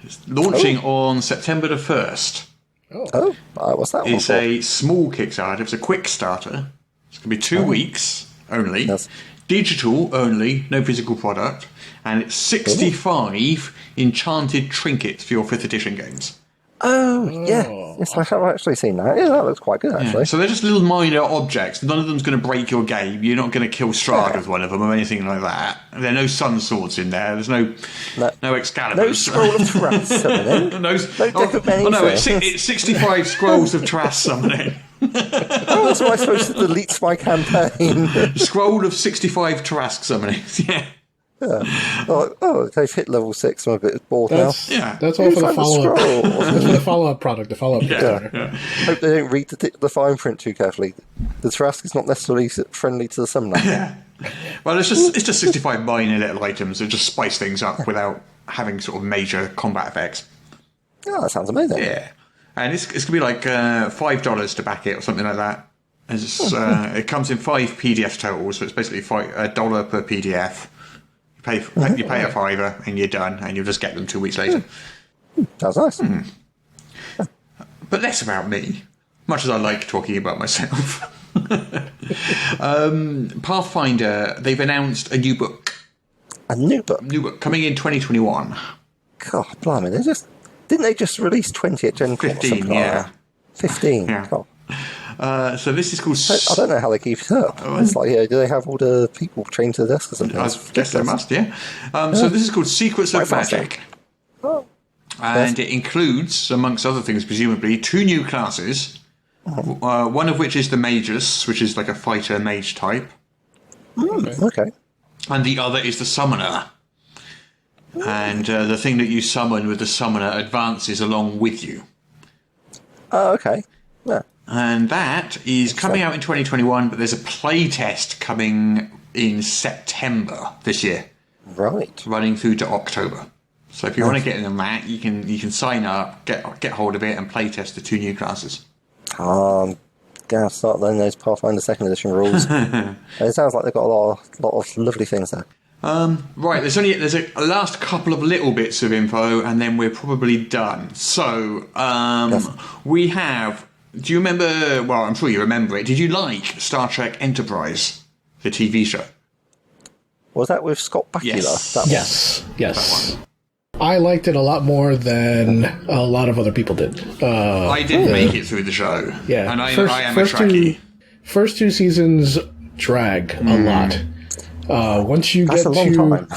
It's launching on September the 1st.
What's that one
It's
for?
a small Kickstarter. It's a quick starter. It's going to be 2 weeks only.
Yes.
Digital only, no physical product. And it's 65 enchanted trinkets for your 5th edition games.
Oh, yeah. Yes, I have actually seen that. Yeah, that looks quite good, actually.
So they're just little minor objects. None of them's going to break your game. You're not going to kill Strahd with one of them or anything like that. There are no sun swords in there. There's no Excaliburs.
No scroll of Trass summoning.
no
deck of many
it's 65 scrolls of Trass summoning.
That's why I supposed to delete my campaign.
Scroll of 65 Trask summonings. Yeah.
They've hit level 6. I'm a bit bored now.
That's all for the follow-up.
Scroll.
That's for the follow-up product, the follow-up Kickstarter.
Hope they don't read the fine print too carefully. The Trask is not necessarily friendly to the summoner.
Well, it's just 65 minor little items that just spice things up without having sort of major combat effects.
Oh, that sounds amazing.
Yeah. And it's going to be like $5 to back it or something like that. It comes in 5 PDFs total, so it's basically $1 per PDF. You pay a $5 and you're done, and you'll just get them 2 weeks later.
That's nice.
But less about me, much as I like talking about myself. Pathfinder, they've announced a new book.
A new book?
New book coming in 2021.
God, blimey. Didn't they just release 20 at Gen Con?
15, yeah.
15?
Yeah.
God.
So this is called...
I don't know how they keep it up. It's like, do they have all the people chained to the desk or something?
I guess they must, yeah. So this is called Secrets of Magic. And it includes, amongst other things, presumably, 2 new classes. One of which is the Magus, which is like a fighter mage type.
Okay.
And the other is the Summoner. And the thing that you summon with the Summoner advances along with you.
Oh, okay. Yeah.
And that is coming out in 2021, but there's a play test coming in September this year.
Right.
Running through to October. So if you want to get in on that, you can sign up, get hold of it, and play test the 2 new classes.
Gonna have to start learning those Pathfinder 2nd edition rules. It sounds like they've got a lot of lovely things there.
Right, there's a last couple of little bits of info, and then we're probably done. So we have. Do you remember? Well, I'm sure you remember it. Did you like Star Trek Enterprise, the TV show?
Was that with Scott Bakula?
Yes.
That one?
Yes. I liked it a lot more than a lot of other people did.
I didn't make it through the show.
Yeah.
And I am a Trekkie.
First 2 seasons drag a lot. Once you
That's
get
a long time.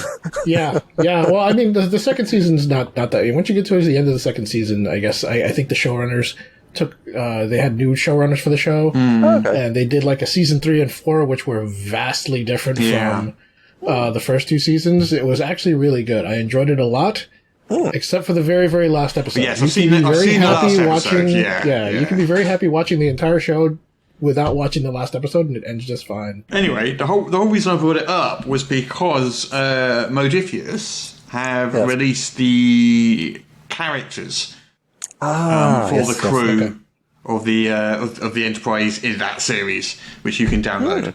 yeah. Well, I mean, the second season's not that. Once you get towards the end of the second season, I guess I think the showrunners they had new showrunners for the show,
Okay.
and they did like a season 3 and 4, which were vastly different from the first 2 seasons. It was actually really good. I enjoyed it a lot. Except for the very, very last episode.
Yes, I've seen the last episode. Yeah.
You can be very happy watching the entire show without watching the last episode, and it ends just fine.
Anyway, the whole reason I brought it up was because Modifius have released the characters for the crew of the Enterprise in that series, which you can download.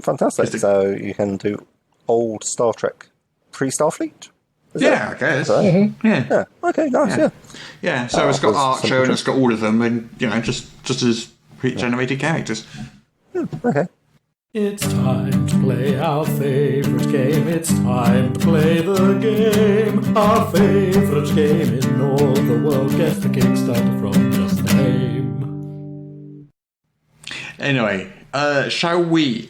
Fantastic. So you can do old Star Trek pre-Starfleet?
I guess.
Yeah. Okay, nice,
Yeah, so it's got Archer and it's got all of them, and, just as pre-generated characters.
Okay.
It's time to play our favorite game. It's time to play the game. Our favorite game in all the world. Guess the Kickstarter from just the name.
Anyway, shall we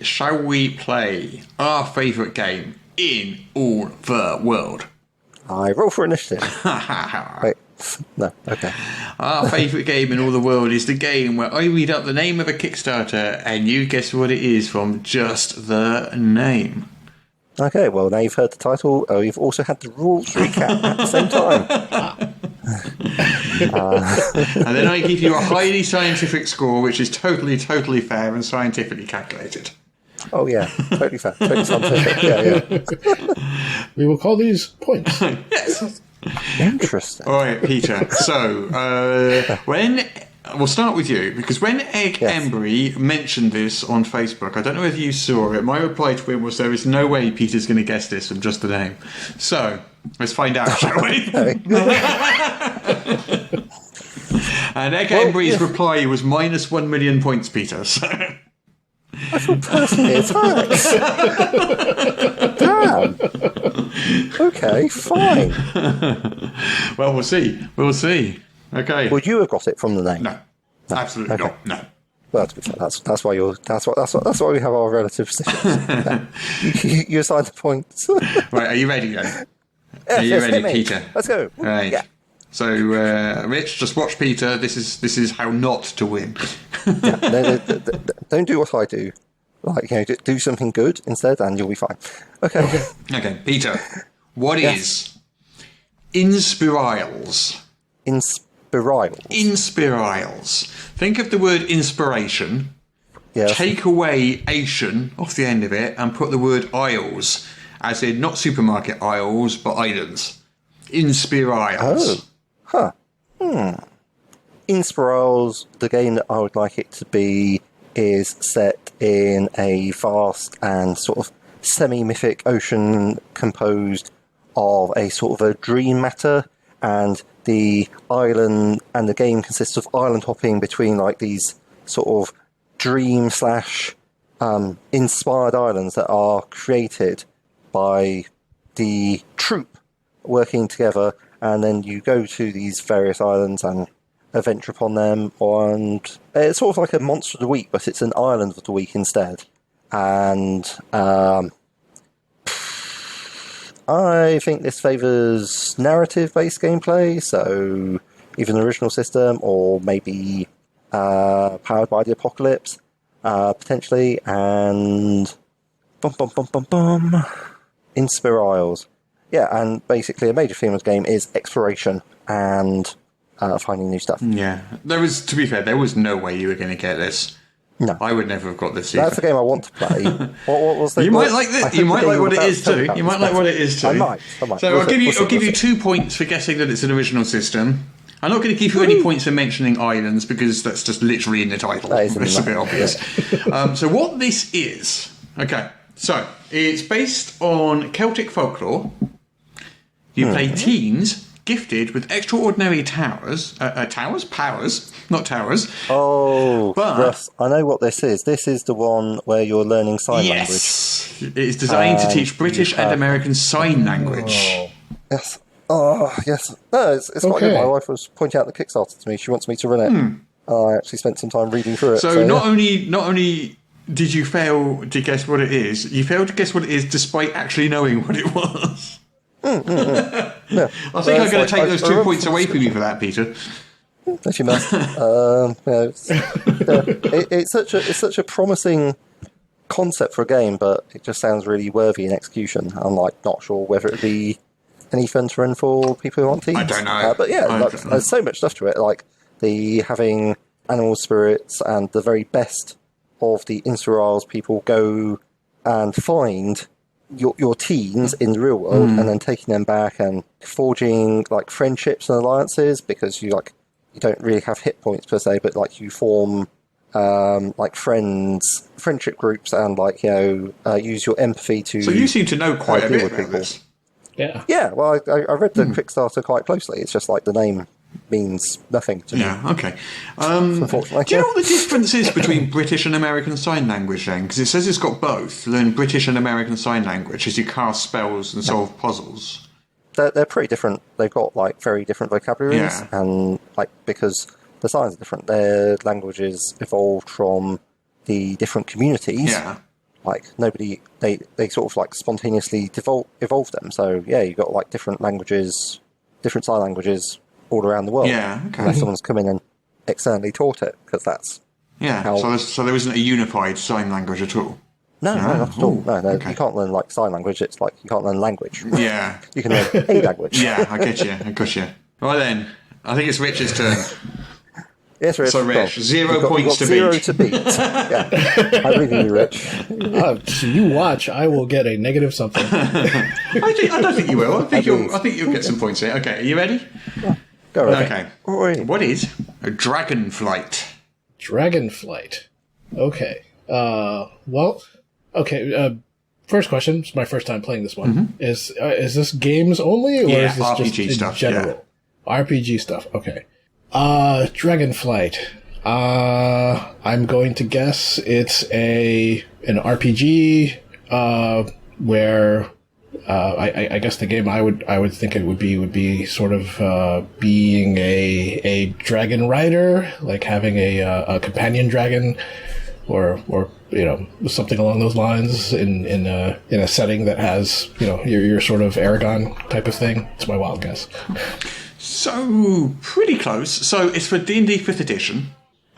play our favorite game in all the world?
I roll for initiative. Wait. No, okay.
Our favourite game in all the world is the game where I read up the name of a Kickstarter and you guess what it is from just the name.
Okay, well, now you've heard the title. You've also had the rules recap at the same time.
And then I give you a highly scientific score, which is totally fair and scientifically calculated.
Oh, yeah, totally fair. Totally scientific. Yeah.
We will call these points.
Yes.
Interesting.
All right, Peter. So, we'll start with you, because when Embry mentioned this on Facebook, I don't know if you saw it, my reply to him was, there is no way Peter's going to guess this from just the name. So, let's find out, shall we? And Embry's reply was minus 1 million points, Peter. So.
I feel personally attacked. Damn. Okay, fine.
Well, we'll see. Okay.
Would you have got it from the name?
No. Absolutely not. No.
Well, to be fair, that's why we have our relative positions. You assigned the points.
Right, are you ready then? Are you ready, Peter?
Let's go.
Right. Yeah. So, Rich, just watch Peter. This is how not to win.
Don't do what I do. Like, do something good instead, and you'll be fine. Okay.
Okay, Peter. What is inspirals? Inspirals. Think of the word inspiration.
Yes.
Take away Asian off the end of it, and put the word aisles, as in not supermarket aisles, but islands. Inspirals.
Oh. Huh. Inspirals, the game that I would like it to be, is set in a vast and sort of semi-mythic ocean composed of a sort of a dream matter, and the island and the game consists of island hopping between like these sort of dream / inspired islands that are created by the troupe working together, and then you go to these various islands and adventure upon them, and it's sort of like a monster of the week, but it's an island of the week instead. And I think this favours narrative-based gameplay, so either an original system or maybe powered by the apocalypse, potentially, and Inspirals. Yeah, and basically a major theme of the game is exploration and finding new stuff.
Yeah, to be fair, there was no way you were going to get this.
No,
I would never have got this either.
That's the game I want to play. What was the?
You might like this. You might like what it is too. You might like what it is too.
I might.
So I'll give you 2 points for guessing that it's an original system. I'm not going to give you any points for mentioning islands, because that's just literally in the title. It's a bit obvious. So what this is, okay, so it's based on Celtic folklore. You play teens gifted with extraordinary powers, not towers.
Oh,
but,
Russ, I know what this is. This is the one where you're learning sign language.
Yes, it is designed to teach British and American sign language.
Yes. Oh, yes. No, it's quite good. My wife was pointing out the Kickstarter to me. She wants me to run it. I actually spent some time reading through it.
So not only did you fail to guess what it is, you failed to guess what it is despite actually knowing what it was.
Yeah.
I think I'm going to take those 2 points away from you for that, Peter.
As you must. It's such a promising concept for a game, but it just sounds really worthy in execution. I'm like not sure whether it'd be any fun to run for people who want teams?
I don't know.
But yeah, there's so much stuff to it, like the having animal spirits and the very best of the Insta people go and find your teens in the real world and then taking them back and forging like friendships and alliances, because you don't really have hit points per se, but like you form like friendship groups and like use your empathy to.
So you seem to know quite a bit about this.
Yeah. Well, I read the Kickstarter quite closely. It's just like the name means nothing to me.
Yeah, okay. Do you know what the difference is between British and American Sign Language then? Because it says it's got both. Learn British and American Sign Language as you cast spells and solve puzzles.
They're pretty different. They've got like very different vocabularies, and like because the signs are different, their languages evolved from the different communities.
Yeah.
Like they sort of like spontaneously evolved them. So yeah, you got like different languages, different sign languages all around the world.
Yeah, okay.
Unless someone's come in and externally taught it, because that's
so there isn't a unified sign language at all.
No, not at all. No,
okay.
You can't learn like sign language. It's like you can't learn language.
Yeah,
you can learn a language.
Yeah, I get you. Right then, I think it's Rich's turn.
Yes, Rich.
So Rich, 0 points to beat.
0 to beat. Yeah, I believe in you, Rich.
You watch. I will get a negative something.
I don't think you will. I think you'll get some points here. Okay, are you ready?
Yeah. Go right.
Okay. What is a dragonflight?
Dragonflight. Okay. Well. Okay. First question. It's my first time playing this one. Is this games only, or is this
RPG
just
stuff,
general? Yeah. RPG stuff. Okay. Dragonflight. I'm going to guess it's an RPG where I guess the game I would think it would be sort of being a dragon rider, like having a companion dragon, or something along those lines in a setting that has your sort of Aragon type of thing. It's my wild guess.
So, pretty close. So, it's for D&D 5th edition.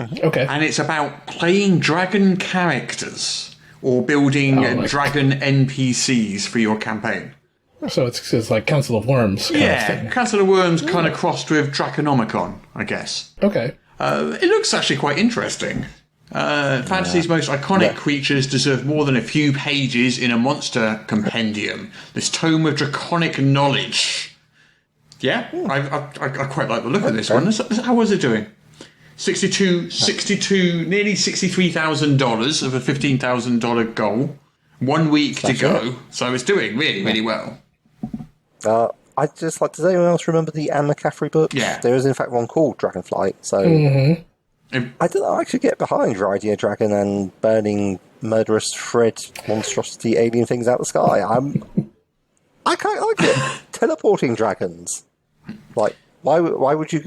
Okay.
And it's about playing dragon characters or building dragon NPCs for your campaign.
So, it's like Council of Worms kind of thing.
Council of Worms kind of crossed with Draconomicon, I guess.
Okay.
It looks actually quite interesting. Fantasy's most iconic creatures deserve more than a few pages in a monster compendium. This tome of draconic knowledge. Yeah, I quite like the look of this one. How was it doing? Nearly $63,000 of a $15,000 goal. 1 week to go. So it's doing really, really well.
I'd just like, does anyone else remember the Anne McCaffrey book?
Yeah.
There is, in fact, one called Dragonflight. So I don't know, I could get behind riding a dragon and burning murderous Fred monstrosity alien things out the sky. I kind of like it. Teleporting dragons. Like, why would you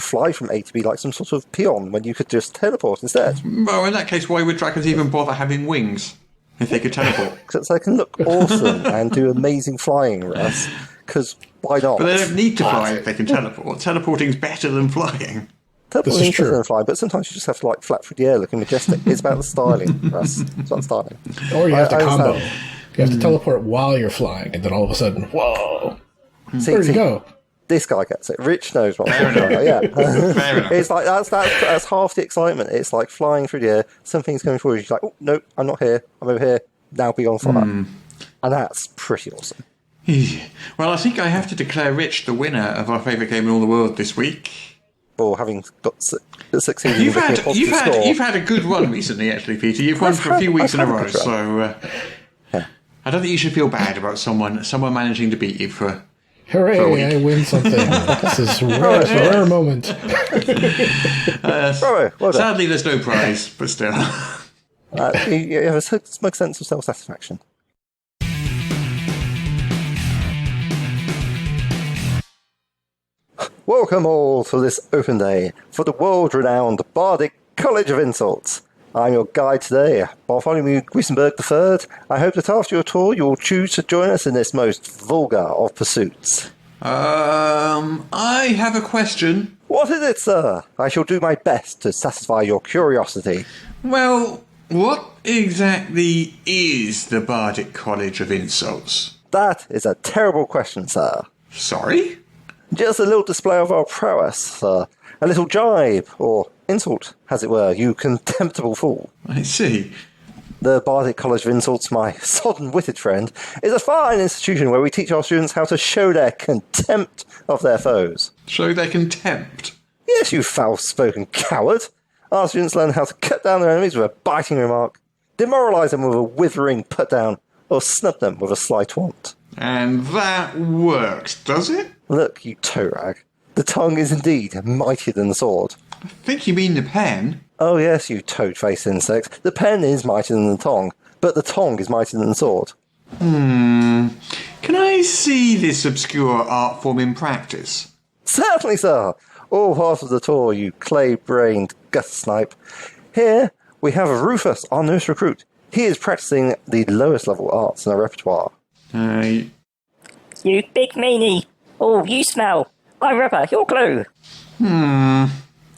fly from A to B like some sort of peon when you could just teleport instead?
Well, in that case, why would dragons even bother having wings if they could teleport?
Because they can look awesome and do amazing flying, Russ. Because why not?
But they don't need to fly if they can teleport. Teleporting's better than flying.
Teleporting is better than flying, but sometimes you just have to like flap through the air looking majestic. It's about the styling, Russ. It's about styling.
Or you have to combo. You have to teleport while you're flying, and then all of a sudden, whoa! Where'd you go?
This guy gets it. Rich knows what I'm talking about. Yeah, it's like that's half the excitement. It's like flying through the air. Something's coming forward. You're like, oh no, I'm not here. I'm over here. Now be on fire, and that's pretty awesome.
Well, I think I have to declare Rich the winner of our favourite game in all the world this week.
Or having got succeeded.
You've had a good run recently, actually, Peter. You've won for a few weeks in a row, so I don't think you should feel bad about someone managing to beat you for.
Hooray! I win something. This is a rare moment.
Sadly, there's no prize, but still.
You have a smug sense of self-satisfaction. Welcome all to this open day for the world-renowned Bardic College of Insults. I'm your guide today, Bartholomew Guisenberg III. I hope that after your tour you'll choose to join us in this most vulgar of pursuits.
I have a question.
What is it, sir? I shall do my best to satisfy your curiosity.
Well, what exactly is the Bardic College of Insults?
That is a terrible question, sir.
Sorry?
Just a little display of our prowess, sir. A little jibe, or insult, as it were, you contemptible fool.
I see.
The Bardic College of Insults, my sodden-witted friend, is a fine institution where we teach our students how to show their contempt of their foes.
Show their contempt?
Yes, you foul-spoken coward. Our students learn how to cut down their enemies with a biting remark, demoralise them with a withering put-down, or snub them with a sly taunt.
And that works, does it?
Look, you toe rag. The tongue is indeed mightier than the sword.
I think you mean the pen.
Oh yes, you toad-faced insect. The pen is mightier than the tongue, but the tongue is mightier than the sword.
Can I see this obscure art form in practice?
Certainly, sir. All part of the tour, you clay-brained gust snipe. Here, we have Rufus, our newest recruit. He is practicing the lowest level arts in our repertoire.
You big meanie. Oh, you smell. I'm rubber, you're glue.
I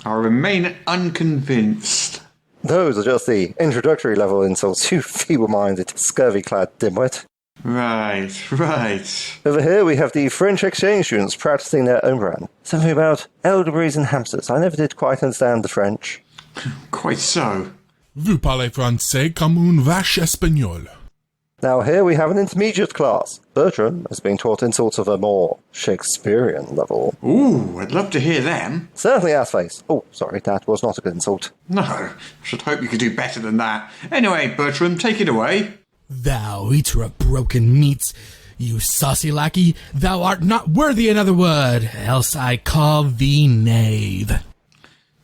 remain unconvinced.
Those are just the introductory level insults, you feeble-minded, scurvy-clad dimwit.
Right.
Over here we have the French exchange students practicing their own brand. Something about elderberries and hamsters. I never did quite understand the French.
Quite so.
Vous parlez français comme une vache espagnole.
Now here we have an intermediate class. Bertram is being taught insults of a more Shakespearean level.
Ooh, I'd love to hear them.
Certainly, ass-face. Oh, sorry, that was not a good insult.
No, I should hope you could do better than that. Anyway, Bertram, take it away.
Thou eater of broken meats, you saucy lackey, thou art not worthy another word, else I call thee knave.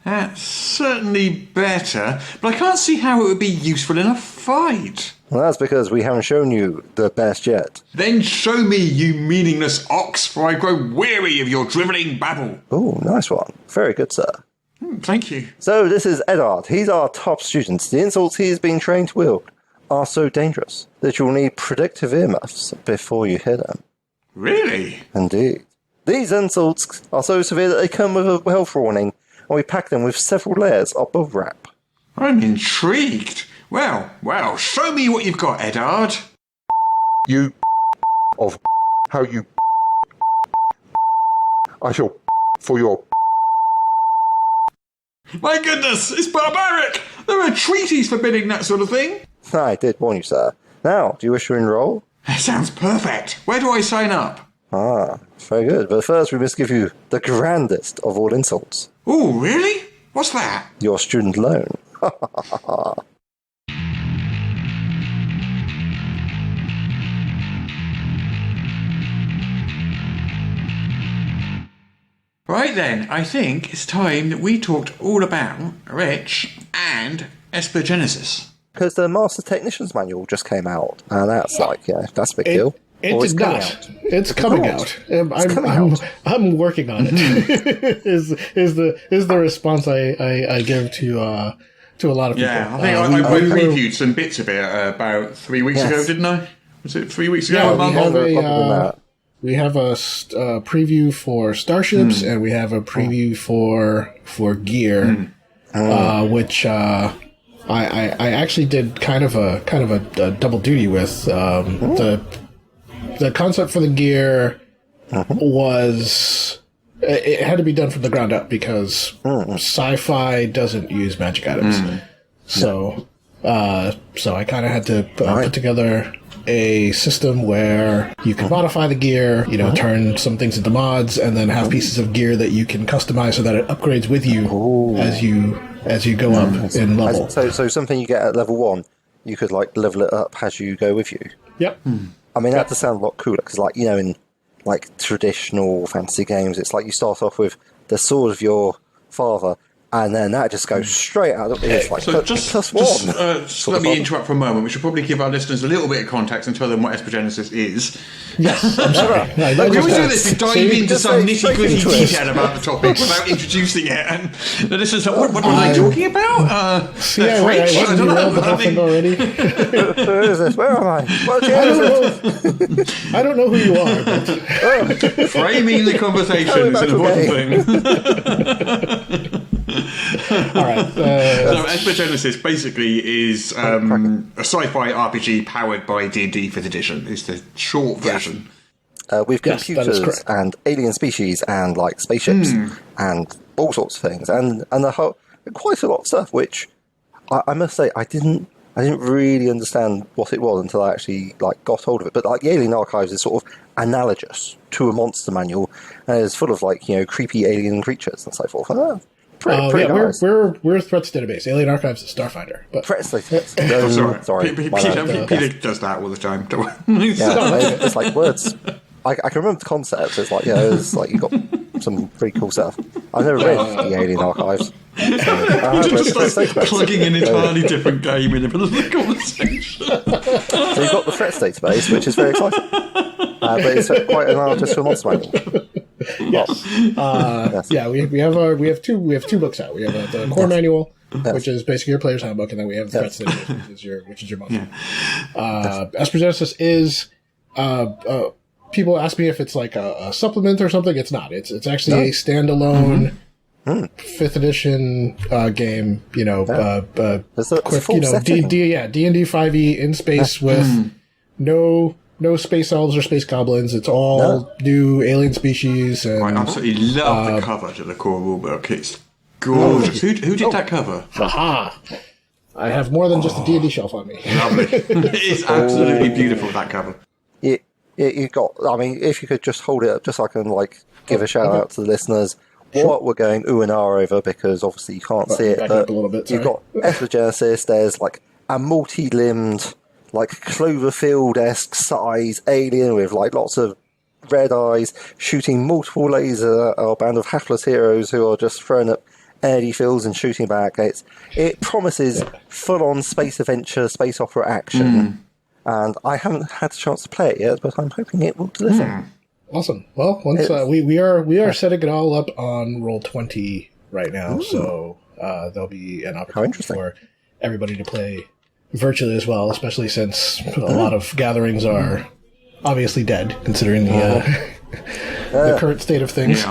That's certainly better, but I can't see how it would be useful in a fight.
Well, that's because we haven't shown you the best yet.
Then show me, you meaningless ox, for I grow weary of your drivelling babble.
Oh, nice one. Very good, sir.
Thank you.
So this is Eddard. He's our top student. The insults he has been trained to wield are so dangerous that you'll need predictive earmuffs before you hear them.
Really?
Indeed. These insults are so severe that they come with a health warning, and we pack them with several layers of bubble wrap.
I'm intrigued. Well, show me what you've got, Eddard.
You of how you I shall for your
My goodness, it's barbaric! There are treaties forbidding that sort of thing.
I did warn you, sir. Now, do you wish to enroll?
That sounds perfect. Where do I sign up?
Ah, very good. But first we must give you the grandest of all insults.
Oh, really? What's that?
Your student loan.
Right then, I think it's time that we talked all about Rich and Esper Genesis.
Because the Master Technician's Manual just came out, and that's that's a big deal.
It did not. It's coming out. I'm working on it. is the response I give to a lot of people.
Yeah, I think I previewed some bits of it about 3 weeks ago, didn't I? Was it 3 weeks ago?
We have a preview for starships, and we have a preview for gear, which I actually did kind of a double duty with. The concept for the gear was it had to be done from the ground up because sci-fi doesn't use magic items, so I kind of had to put together a system where you can modify the gear, turn some things into mods, and then have pieces of gear that you can customize so that it upgrades with you as you go up in level.
So something you get at level 1, you could level it up as you go with you.
Yep.
I mean, that does sound a lot cooler because, in traditional fantasy games, it's like you start off with the sword of your father, and then that just goes straight out. It's plus one.
Just let me interrupt for a moment. We should probably give our listeners a little bit of context and tell them what Esper Genesis is.
Yes, I'm sorry.
Can we do this? We dive into some nitty-gritty detail about the topic without introducing it, and the listeners are, what are they talking about?
I don't know. The whole thing already.
Who is this? Where am I?
I don't know who you are. But...
Framing the conversation is an important thing.
All right.
So Esper Genesis basically is a sci-fi RPG powered by D&D 5th edition. It's the short version.
with
Yes, that is
computers
correct.
and alien species and like spaceships and all sorts of things, and the whole quite a lot of stuff. Which I must say, I didn't really understand what it was until I actually like got hold of it. But like the Alien Archives is sort of analogous to a monster manual, and it's full of like creepy alien creatures and so forth. Pretty nice.
We're Threats database. Alien Archives is Starfinder. But
Threats
Sorry.
my bad.
Peter does that all the time. Don't worry.
Yeah, it's like words. I can remember the concept. It's like it's like you've got some pretty cool stuff. I've never read the Alien Archives.
Just like plugging an entirely different game in the middle of the conversation.
So you've got the Threats database, which is very exciting. But it's quite analogous to a monster manual.
yes.
Yes.
Yeah, we have two books out. We have the core manual, which is basically your player's handbook, and then we have the Threats database, which is your monster. Esper Genesis is people ask me if it's like a supplement or something. It's not. It's actually a standalone 5th edition game.
It's a
quick,
full setting.
D&D 5e in space with no space elves or space goblins. It's all new alien species. And,
I absolutely love the cover to the core rulebook. It's gorgeous. Who did that cover?
Haha! I have more than just a D&D shelf on me.
Lovely. It's absolutely beautiful, that cover.
You got. I mean, if you could just hold it up, just so I can like give a shout out to the listeners. What we're going ooh and ah over, because obviously you can't see it,
back
but
up a little bit,
you've
sorry.
got Esper Genesis. There's like a multi-limbed, like Cloverfield-esque size alien with like lots of red eyes, shooting multiple lasers at a band of hapless heroes who are just throwing up airy fields and shooting back. It promises full-on space adventure, space opera action. And I haven't had a chance to play it yet, but I'm hoping it will deliver.
Awesome. Well, once we are setting it all up on Roll20 right now, so there'll be an opportunity for everybody to play virtually as well, especially since a lot of gatherings are obviously dead, considering the current state of things.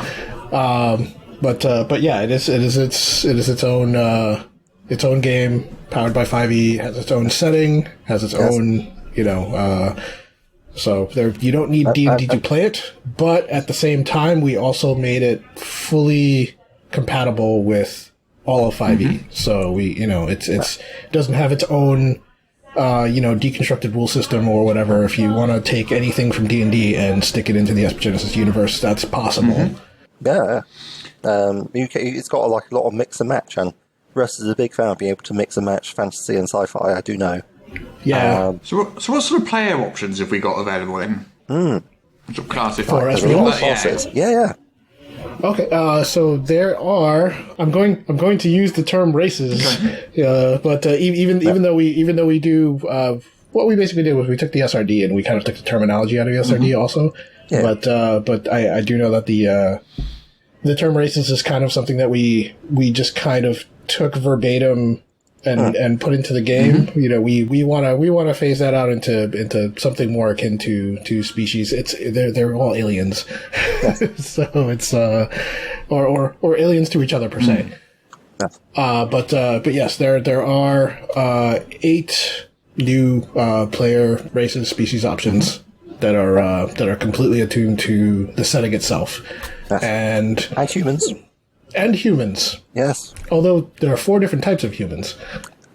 But yeah, it is its own game, powered by 5e, has its own setting, has its own. So there, you don't need D&D to play it, but at the same time, we also made it fully compatible with all of 5e. So it doesn't have its own, deconstructed rule system or whatever. If you want to take anything from D&D and stick it into the Esper Genesis universe, that's possible.
Yeah. It's got like a lot of mix and match, and Russ is a big fan of being able to mix and match fantasy and sci-fi, I do know.
Yeah.
So what sort of player options have we got available then? Sort of classified.
For Esper
Classes. Yeah.
Okay, so there are. I'm going to use the term races, but even though we do, what we basically did was we took the SRD and we kind of took the terminology out of the SRD also. Yeah. But I do know that the term races is kind of something that we just kind of took verbatim and put into the game. We want to phase that out into something more akin to species. They're all aliens, so it's or aliens to each other per se. But yes, there are 8 new player races, species options that are completely attuned to the setting itself, and
humans.
And humans.
Yes.
Although there are 4 different types of humans.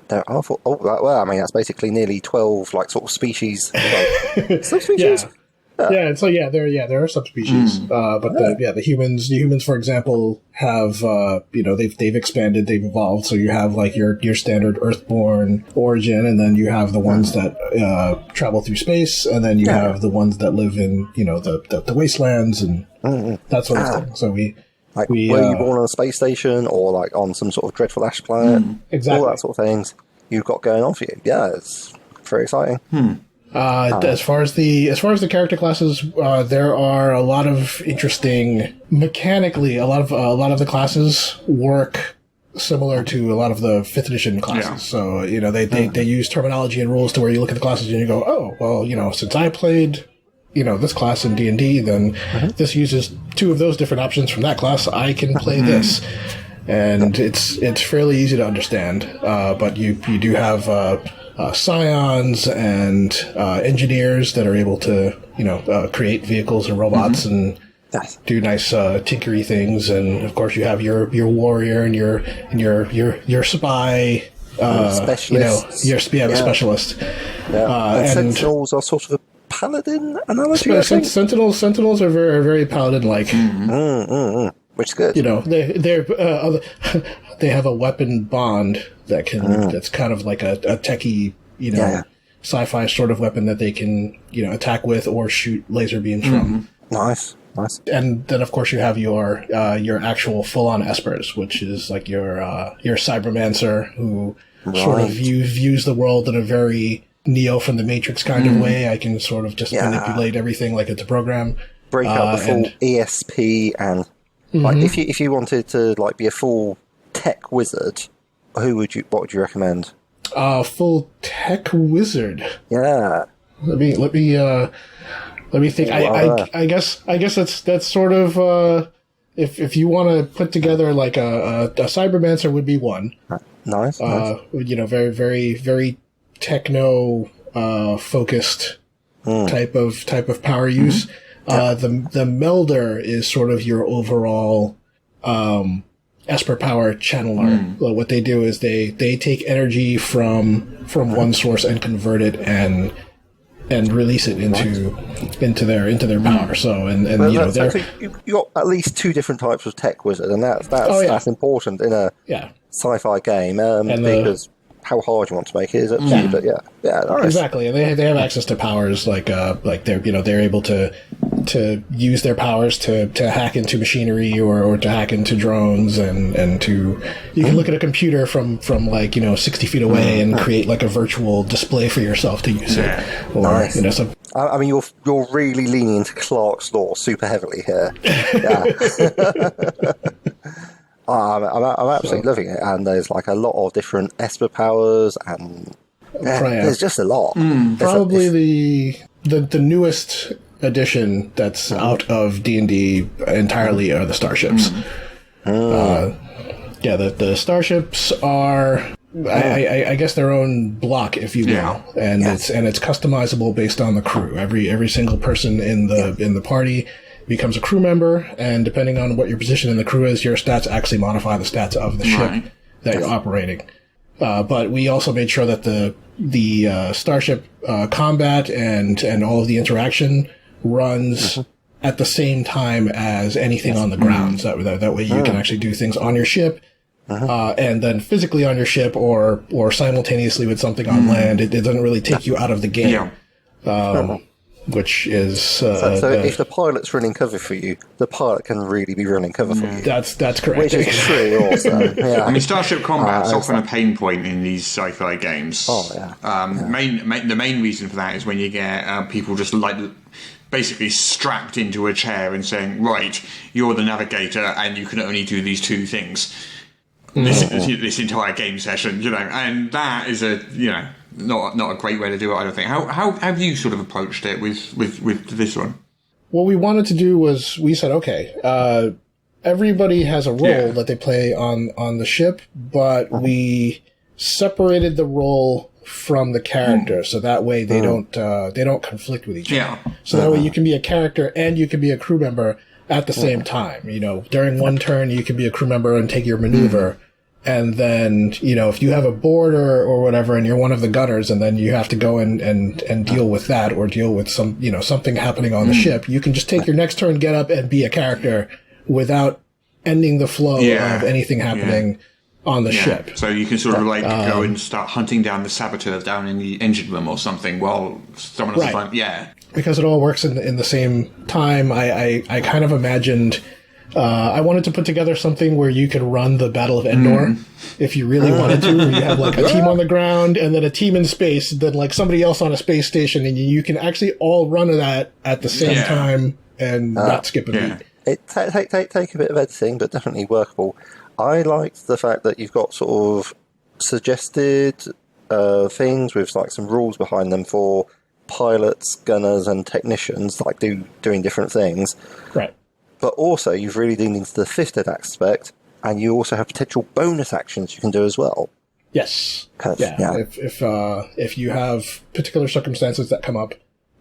There are 4. Oh, well, I mean, that's basically nearly 12, like, sort of species. Like, subspecies?
Yeah, so there are subspecies. But the humans, for example, have, they've expanded, they've evolved. So you have, like, your standard Earthborn origin, and then you have the ones that travel through space, and then you have the ones that live in, the wastelands and that sort of thing. So
were you born on a space station or like on some sort of dreadful ash planet?
Exactly.
All that sort of things you've got going on for you. Yeah, it's very exciting.
As far as the character classes, there are a lot of interesting mechanically. A lot of the classes work similar to a lot of the 5th edition classes. Yeah. So they use terminology and rules to where you look at the classes and you go, oh well, since I played this class in D&D, then this uses 2 of those different options from that class. I can play this, and it's fairly easy to understand. But you do have scions and engineers that are able to create vehicles and robots and do nice tinkery things. And of course, you have your warrior and your spy.
Specialist.
Your specialist.
Yeah. And Sentinels are sort of a paladin analogy, I think.
Sentinels are very, very paladin-like.
Which is good.
They have a weapon bond that's kind of like a techie, sci-fi sort of weapon that they can, attack with or shoot laser beams from.
Nice.
And then, of course, you have your actual full-on espers, which is like your cybermancer who sort of views the world in a very Neo from the Matrix kind of way. I can sort of just manipulate everything like it's a program.
Break out the full ESP and like if you wanted to like be a full tech wizard, what would you recommend?
Full tech wizard.
Yeah.
Let me think. I guess that's sort of if you want to put together like a cybermancer would be one.
Nice.
Very, very, very techno focused type of power use. The melder is sort of your overall Esper power channeler. What they do is they take energy from one source and convert it and release it into their power. So
you got at least two different types of tech wizard, and that's important in a sci-fi game because how hard you want to make it is up to you. But nice.
Exactly, and they have access to powers like they're able to use their powers to hack into machinery or to hack into drones and to you can look at a computer from 60 feet away and create like a virtual display for yourself to use it. Or,
nice. I mean, you're really leaning into Clark's Law super heavily here. I'm absolutely loving it, and there's like a lot of different Esper powers, and there's just a lot.
Probably the newest edition that's out of D&D entirely are the starships. The starships are I guess their own block, if you will, and it's customizable based on the crew. Every single person in the party becomes a crew member, and depending on what your position in the crew is, your stats actually modify the stats of the ship that you're operating. But we also made sure that the starship combat and all of the interaction runs at the same time as anything on the ground. So that way you can actually do things on your ship, and then physically on your ship or simultaneously with something on land. It doesn't really take you out of the game. Which is
so if the pilot's running cover for you, the pilot can really be running cover for you.
That's correct.
Which is really awesome. Yeah.
I mean, starship combat's often a pain point in these sci-fi games.
The
main reason for that is when you get people just like basically strapped into a chair and saying, "Right, you're the navigator, and you can only do these two things." This entire game session, and that is not a great way to do it, I don't think. How have you sort of approached it with this one?
What we wanted to do was we said, okay, everybody has a role that they play on the ship, but we separated the role from the character, so that way they don't conflict with each other. So that way you can be a character and you can be a crew member at the same time. During one turn you can be a crew member and take your maneuver. And then, if you have a board or whatever and you're one of the gunners and then you have to go and deal with that or deal with something happening on the ship, you can just take your next turn, get up and be a character without ending the flow of anything happening on the ship.
So you can sort of go and start hunting down the saboteur down in the engine room or something while someone else is
because it all works in the same time. I kind of imagined I wanted to put together something where you could run the Battle of Endor if you really wanted to, where you have like a team on the ground and then a team in space, then like somebody else on a space station, and you can actually all run that at the same time and not skip a beat.
It take a bit of editing, but definitely workable. I liked the fact that you've got sort of suggested things with like some rules behind them for pilots, gunners, and technicians, like doing different things.
Right.
But also, you've really leaned into the fifth ed aspect, and you also have potential bonus actions you can do as well.
Yes. If you have particular circumstances that come up,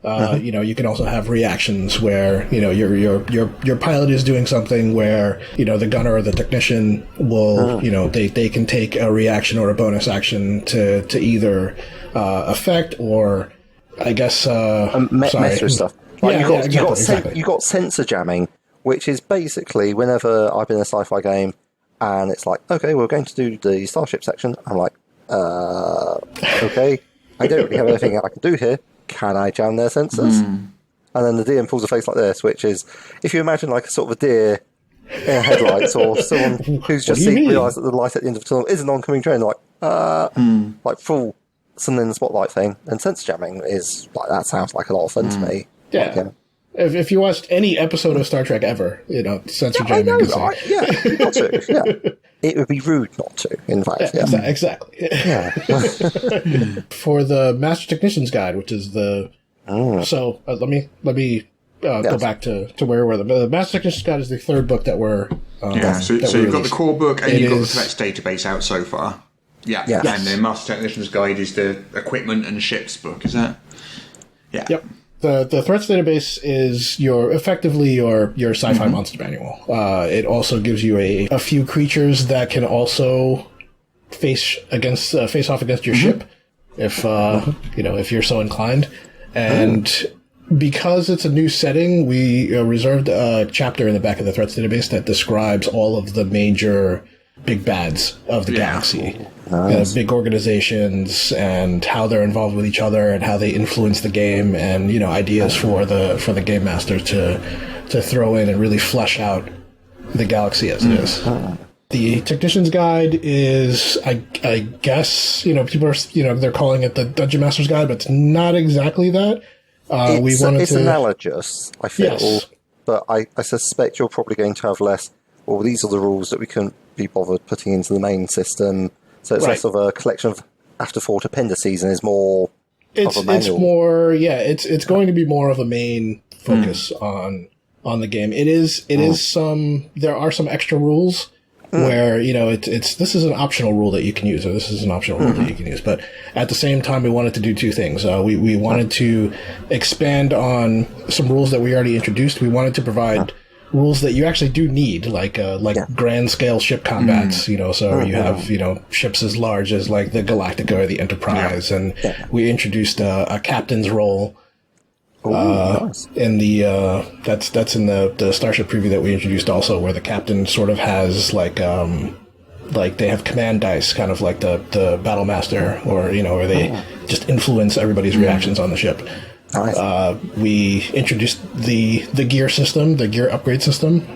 You know, you can also have reactions where, you know, your pilot is doing something where, you know, the gunner or the technician will, you know, they can take a reaction or a bonus action to either affect or, I guess,
mess with stuff. Like
exactly.
You got sensor jamming, which is basically whenever I've been in a sci-fi game and it's like, okay, we're going to do the starship section. I'm like, okay, I don't really have anything I can do here. Can I jam their sensors? And then the DM pulls a face like this, which is, if you imagine like a sort of a deer in headlights or someone who's just realised that the light at the end of the tunnel is an oncoming train, like full sun in the spotlight thing. And sensor jamming is like, that sounds like a lot of fun to me.
Yeah.
Like,
if you watched any episode of Star Trek ever, you know, sensor jamming.
Not to. Yeah. It would be rude not to, in fact.
Yeah. Exactly.
Yeah.
For the Master Technician's Guide, which is the... So, let me go back to where we were. The Master Technician's Guide is the third book that we're...
so you've got the core book and you've got the threats database out so far. Yeah.
Yes.
And the Master Technician's Guide is the equipment and ships book, is that? Yeah.
Yep. The threats database is effectively your sci-fi monster manual. It also gives you a few creatures that can also face off against your ship, if if you're so inclined. And because it's a new setting, we reserved a chapter in the back of the threats database that describes all of the major big bads of the galaxy.
Nice.
Big organizations and how they're involved with each other and how they influence the game, and, you know, ideas for the game master to throw in and really flesh out the galaxy as it is. The Technician's Guide is, I guess, you know, people are, you know, they're calling it the Dungeon Master's Guide, but it's not exactly that.
It's analogous, I feel,
yes.
But I suspect you're probably going to have less, well, these are the rules that we couldn't be bothered putting into the main system. So it's less of a collection of afterthought appendices and is more of a manual.
It's more, it's going to be more of a main focus on the game. There are some extra rules where, you know, this is an optional rule that you can use, or this is an optional rule that you can use. But at the same time, we wanted to do two things. We wanted to expand on some rules that we already introduced. We wanted to provide rules that you actually do need, like grand scale ship combats, you know, so you have, you know, ships as large as like the Galactica or the Enterprise, and we introduced a captain's role
nice.
in the that's in the Starship preview that we introduced also, where the captain sort of has like they have command dice, kind of like the Battle Master, or, you know, where they just influence everybody's reactions on the ship.
Nice.
We introduced the gear system, the gear upgrade system.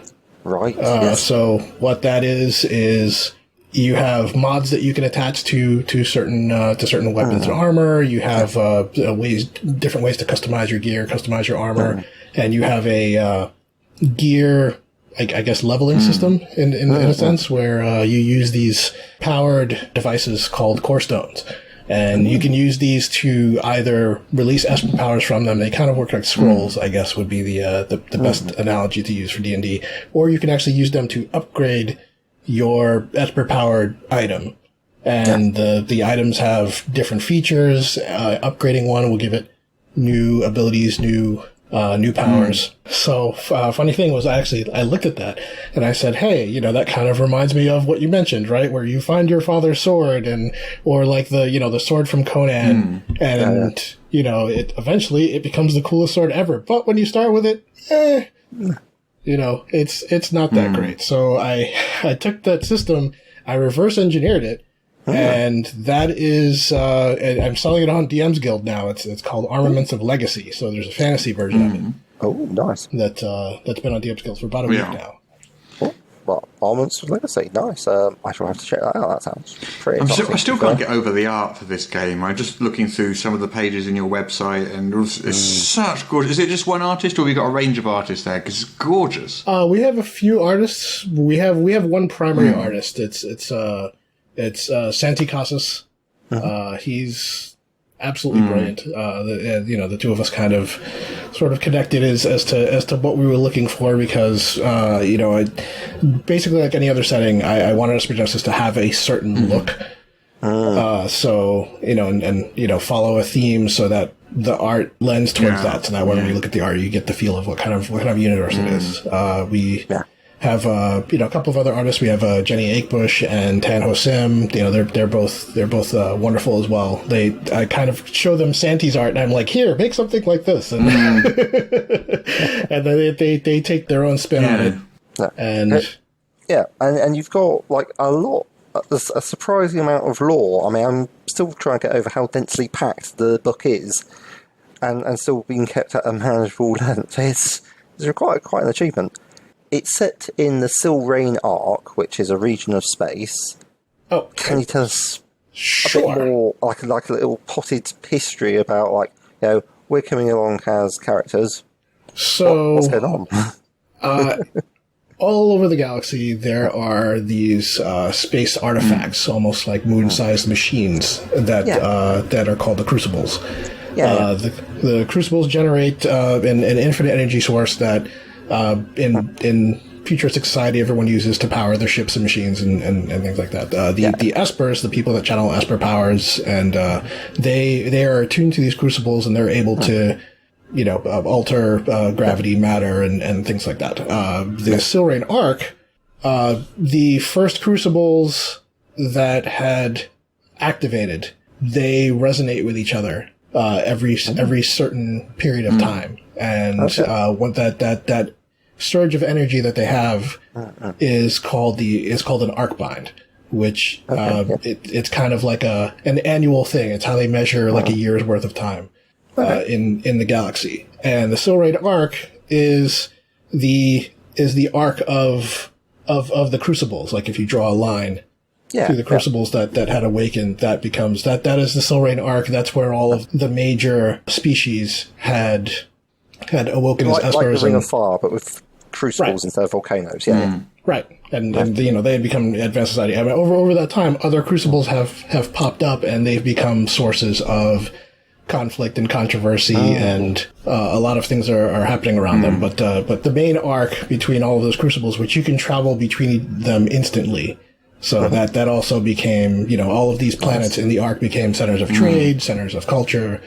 Right. Yes.
So what that is you have mods that you can attach to certain weapons and armor. You have different ways to customize your gear, customize your armor, and you have a gear, I guess, leveling system in a sense, where you use these powered devices called core stones. And you can use these to either release Esper powers from them. They kind of work like scrolls, I guess, would be the best analogy to use for D&D. Or you can actually use them to upgrade your Esper powered item. And the items have different features. Upgrading one will give it new abilities, new powers. So, funny thing was, I looked at that and I said, hey, you know, that kind of reminds me of what you mentioned, right? Where you find your father's sword, or like the sword from Conan, and you know, eventually it becomes the coolest sword ever. But when you start with it, you know, it's not that great. So I took that system, I reverse engineered it, and that is, and I'm selling it on DM's Guild now. It's called Armaments of Legacy. So there's a fantasy version of it.
Oh, nice.
That's been on DM's Guild for about a week now.
Oh, well, Armaments of Legacy, nice. I shall have to check that out. That sounds pretty
I still can't get over the art for this game. I'm just looking through some of the pages in your website, and it's such gorgeous. Is it just one artist, or have you got a range of artists there? Because it's gorgeous.
We have a few artists. We have one primary artist. It's Santi Casas. He's absolutely brilliant. The two of us kind of sort of connected as to what we were looking for, because basically like any other setting, I wanted Esper Genesis to have a certain look. So, and follow a theme so that the art lends towards that. So that when you look at the art, you get the feel of what kind of universe it is. We have, a couple of other artists. We have, Jenny Akebush and Tanho Sim. They're both wonderful as well. I kind of show them Santi's art and I'm like, here, make something like this. And, and then they take their own spin on it. And
and you've got like a surprising amount of lore. I mean, I'm still trying to get over how densely packed the book is, and still being kept at a manageable length. It's quite an achievement. It's set in the Silrain Arc, which is a region of space.
Oh,
can you tell us a bit more, like a little potted history about, we're coming along as characters?
So
what's going on?
All over the galaxy, there are these space artifacts, almost like moon-sized machines that are called the Crucibles. The Crucibles generate an infinite energy source that in futuristic society everyone uses to power their ships and machines and things like that. The Espers, the people that channel Esper powers, and they are attuned to these Crucibles and they're able to alter gravity, matter, and things like that. The Silrain Arc, the first Crucibles that had activated, they resonate with each other every certain period of time, and what that surge of energy that they have is called an arc bind, which it's kind of like an annual thing. It's how they measure like a year's worth of time. In the galaxy, and the Silrain Arc is the arc of the Crucibles. Like if you draw a line through the Crucibles that had awakened, that becomes that is the Silrain Arc. That's where all of the major species had awoken as Espers.
Like the Ring of Fire, but with Crucibles instead of volcanoes.
Right, and they had become advanced society. I mean, over that time, other Crucibles have popped up, and they've become sources of conflict and controversy, and a lot of things are happening around them. But the main arc between all of those Crucibles, which you can travel between them instantly, so that also became, all of these planets in the arc became centers of trade, centers of culture.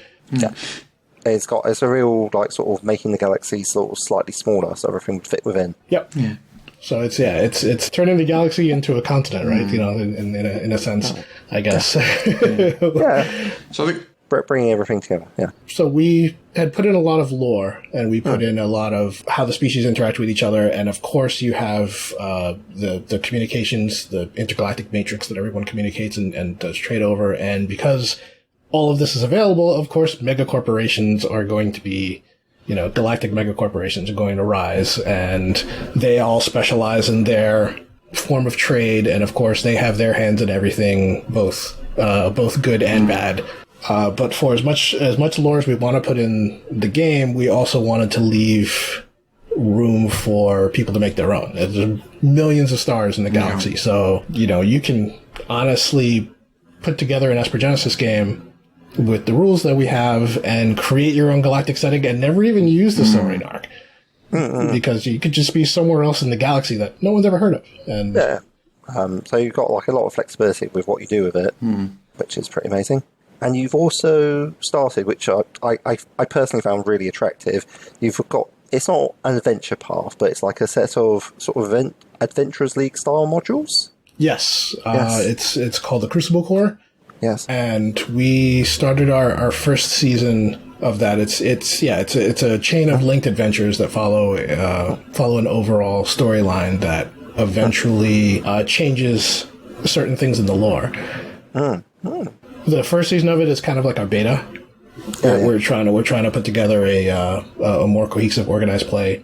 It's a real sort of making the galaxy sort of slightly smaller, so everything would fit within.
Yep. Yeah. So it's turning the galaxy into a continent, right? In a sense, I guess.
So
bringing everything together,
So we had put in a lot of lore, and we put in a lot of how the species interact with each other, and of course you have the communications, the intergalactic matrix that everyone communicates and does trade over, and because all of this is available, of course, megacorporations are going to be, galactic megacorporations are going to rise, and they all specialize in their form of trade, and of course they have their hands in everything, both good and bad. But for as much lore as we want to put in the game, we also wanted to leave room for people to make their own. There's millions of stars in the galaxy, so you can honestly put together an Esper Genesis game with the rules that we have and create your own galactic setting and never even use the Silrain Arc, because you could just be somewhere else in the galaxy that no one's ever heard of. And
so you've got a lot of flexibility with what you do with it, which is pretty amazing. And you've also started, which I personally found really attractive. You've got, it's not an adventure path, but it's like a set of sort of Adventurers League style modules.
Yes. It's called the Crucible Core.
Yes.
And we started our first season of that. It's a chain of linked adventures that follow an overall storyline that eventually changes certain things in the lore. The first season of it is kind of like our beta. We're trying to put together a more cohesive, organized play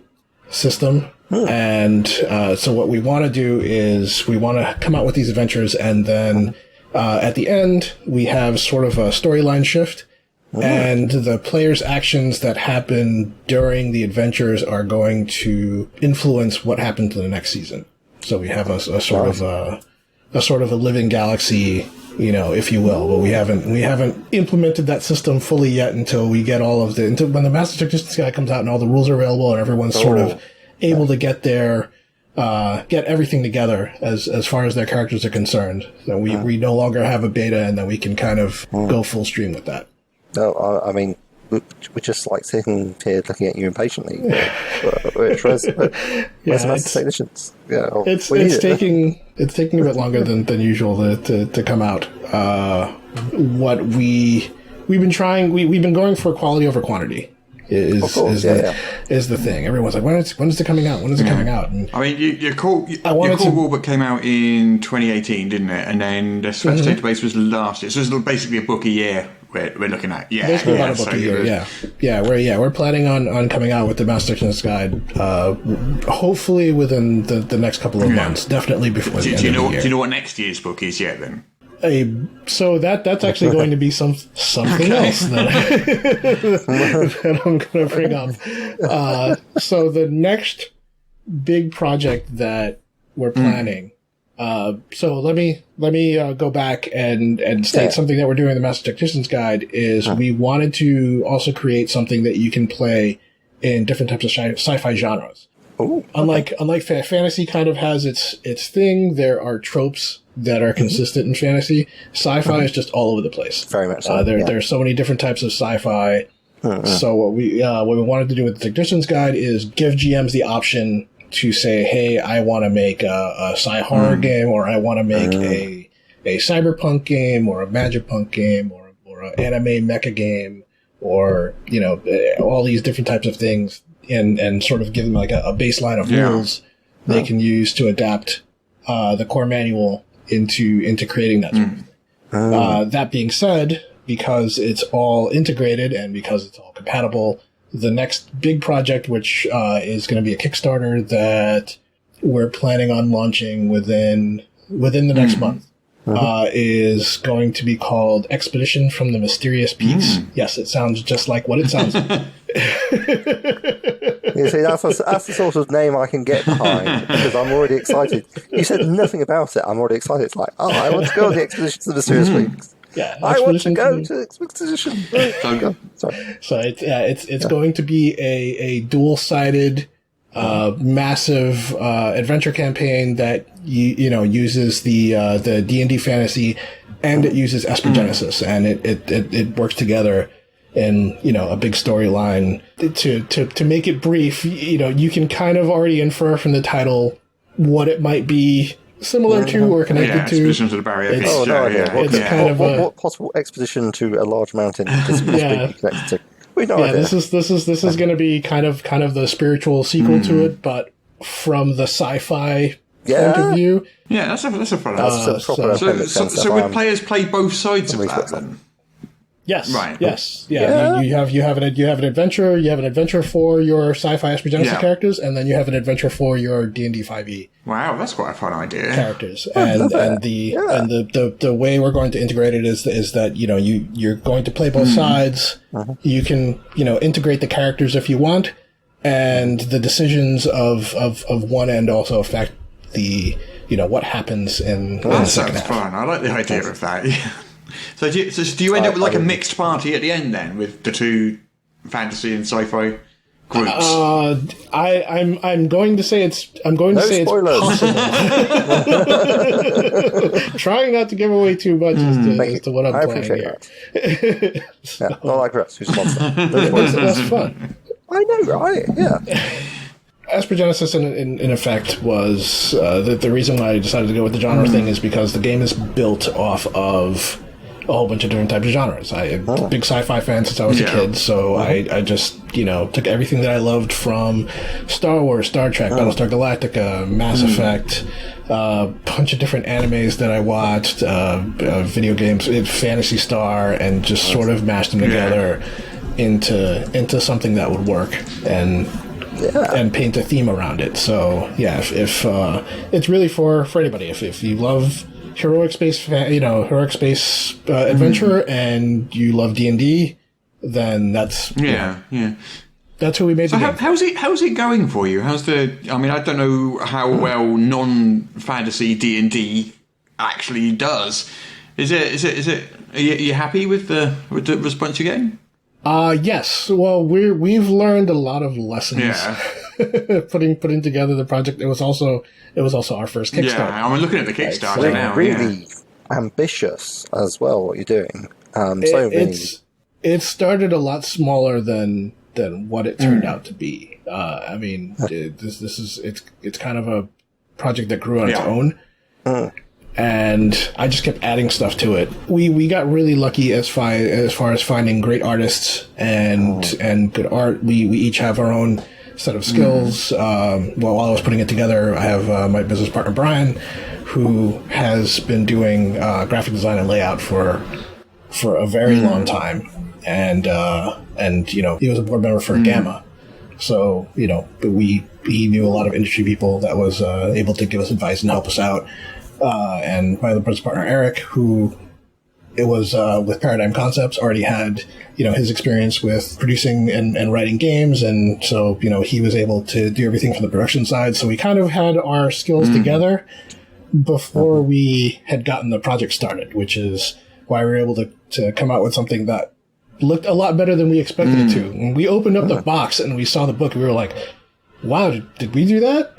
system. And so what we want to do is we want to come out with these adventures, and then at the end we have sort of a storyline shift, and the players' actions that happen during the adventures are going to influence what happens in the next season. So we have a sort of a living galaxy, if you will, but we haven't implemented that system fully yet until we get until when the Master Tacticians Guide comes out and all the rules are available and everyone's sort of able to get their get everything together as far as their characters are concerned. So we no longer have a beta, and then we can kind of go full stream with that.
No, I mean, we're just like sitting here looking at you impatiently. Where's the Master Technicians? Yeah,
it's taking a bit longer than usual to come out. What we've been going for quality over quantity. Is the thing. Everyone's like, when is it coming out? When is it coming out? And
I mean, your core rulebook came out in 2018, didn't it? And then the Special Database was last year. So it's basically a book a year we're looking at. Yeah,
basically about a book a year. We're planning on coming out with the Master Technician's Guide, hopefully within the next couple of months. Definitely before the end of the year.
Do you know what next year's book is yet then?
So that's actually going to be something else that I'm going to bring up. So the next big project that we're planning. So let me go back and state something that we're doing in the Master Technician's Guide is we wanted to also create something that you can play in different types of sci-fi genres.
Ooh,
unlike fantasy kind of has its thing, there are tropes that are consistent in fantasy. Sci-fi is just all over the place.
Very much so.
There's so many different types of sci-fi. So what we wanted to do with the Technician's Guide is give GMs the option to say, hey, I want to make a sci-horror game, or I want to make a cyberpunk game, or a magipunk game, or an anime mecha game, or all these different types of things. And sort of give them like a baseline of rules they can use to adapt the core manual into creating that sort of thing. That being said, because it's all integrated and because it's all compatible, the next big project, which is going to be a Kickstarter that we're planning on launching within the next month, is going to be called Expedition from the Mysterious Peaks. Yes, it sounds just like what it sounds like.
You see, that's the sort of name I can get behind, because I'm already excited. You said nothing about it. I'm already excited. It's like, I want to go on the Expedition to the Mysterious Peaks.
Yeah,
I want to go to Expedition. Sorry.
So it's going to be a dual-sided, massive adventure campaign that uses the D&D fantasy, and it uses Esper Genesis, and it works together in a big storyline. To make it brief, you can kind of already infer from the title what it might be similar to or connected to.
Expedition to the Barrier Peaks.
What possible expedition to a large mountain does this be connected to? We know.
Yeah, this is going to be kind of the spiritual sequel to it, but from the sci-fi point of view.
Yeah, that's a fun. So would players play both sides of that then?
Yes.
Right.
Yes. Yeah. You have an adventure. You have an adventure for your sci-fi Esper Genesis characters, and then you have an adventure for your D&D 5e.
Wow, that's quite a fun idea.
Characters, and the way we're going to integrate it is that you're going to play both sides. You can integrate the characters if you want, and the decisions of one end also affect the what happens in
that
the second
sounds
half.
fun. I like the idea of that. Yeah. So do you end up with like a mixed party at the end then, with the two fantasy and sci-fi groups?
I'm going to say it's possible. Trying not to give away too much as to what I'm playing here.
Not like Russ, who's a monster.
That's fun.
I know, right? Yeah.
Esper Genesis, in effect, was the reason why I decided to go with the genre thing is because the game is built off of a whole bunch of different types of genres. I'm a big sci-fi fan since I was a kid, so I just took everything that I loved from Star Wars, Star Trek, Battlestar Galactica, Mass Effect, a bunch of different animes that I watched, video games, Phantasy Star, and just sort of mashed them together into something that would work and paint a theme around it. So if it's really for anybody. If you love heroic space adventure and you love D&D, then that's that's who we made.
So how's it going for you? I don't know how well non-fantasy D&D actually does. Is it? Are you happy with the response you're getting?
Yes. Well, we've learned a lot of lessons putting together the project. It was also our first Kickstarter.
Yeah, I'm looking at the Kickstarter
So
now.
really ambitious as well. What you're doing.
It started a lot smaller than what it turned out to be. I mean, it's kind of a project that grew on its own. And I just kept adding stuff to it. We got really lucky as far as finding great artists and good art. We each have our own set of skills. While I was putting it together, I have my business partner Brian, who has been doing graphic design and layout for a very long time, and he was a board member for Gamma, so he knew a lot of industry people that was able to give us advice and help us out. And my other business partner, Eric, who it was with Paradigm Concepts, already had, his experience with producing and writing games. And so, he was able to do everything from the production side. So we kind of had our skills together before we had gotten the project started, which is why we were able to come out with something that looked a lot better than we expected it to. When we opened up the box and we saw the book, we were like, wow, did we do that?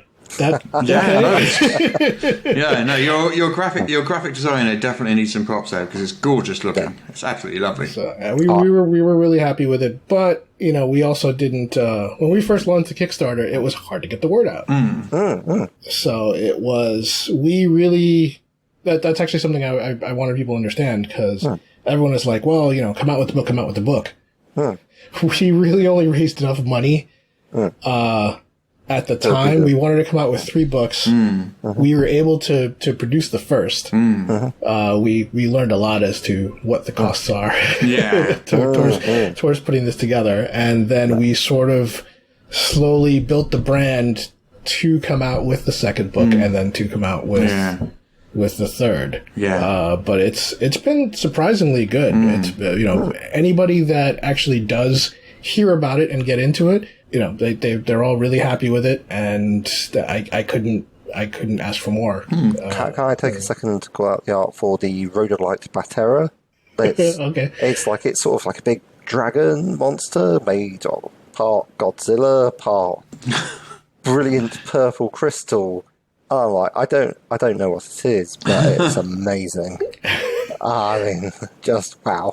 Your graphic designer definitely needs some props there because it's gorgeous looking. Yeah. It's absolutely lovely.
So, we were really happy with it, but we also didn't. When we first launched the Kickstarter, it was hard to get the word out. So it was. We really. That's actually something I wanted people to understand because everyone is like, well, come out with the book. We really only raised enough money. At the time, we wanted to come out with 3 books. We were able to produce the first. We learned a lot as to what the costs are towards putting this together. And then we sort of slowly built the brand to come out with the second book and then to come out with the third. But it's been surprisingly good. It's, anybody that actually does hear about it and get into it, they're all really happy with it, and I couldn't ask for more.
Can I take a second to call out the art for the Rhodolite Batera?
Okay.
It's sort of like a big dragon monster made of part Godzilla, part brilliant purple crystal. I'm like, I don't know what it is, but it's amazing. I mean, just wow.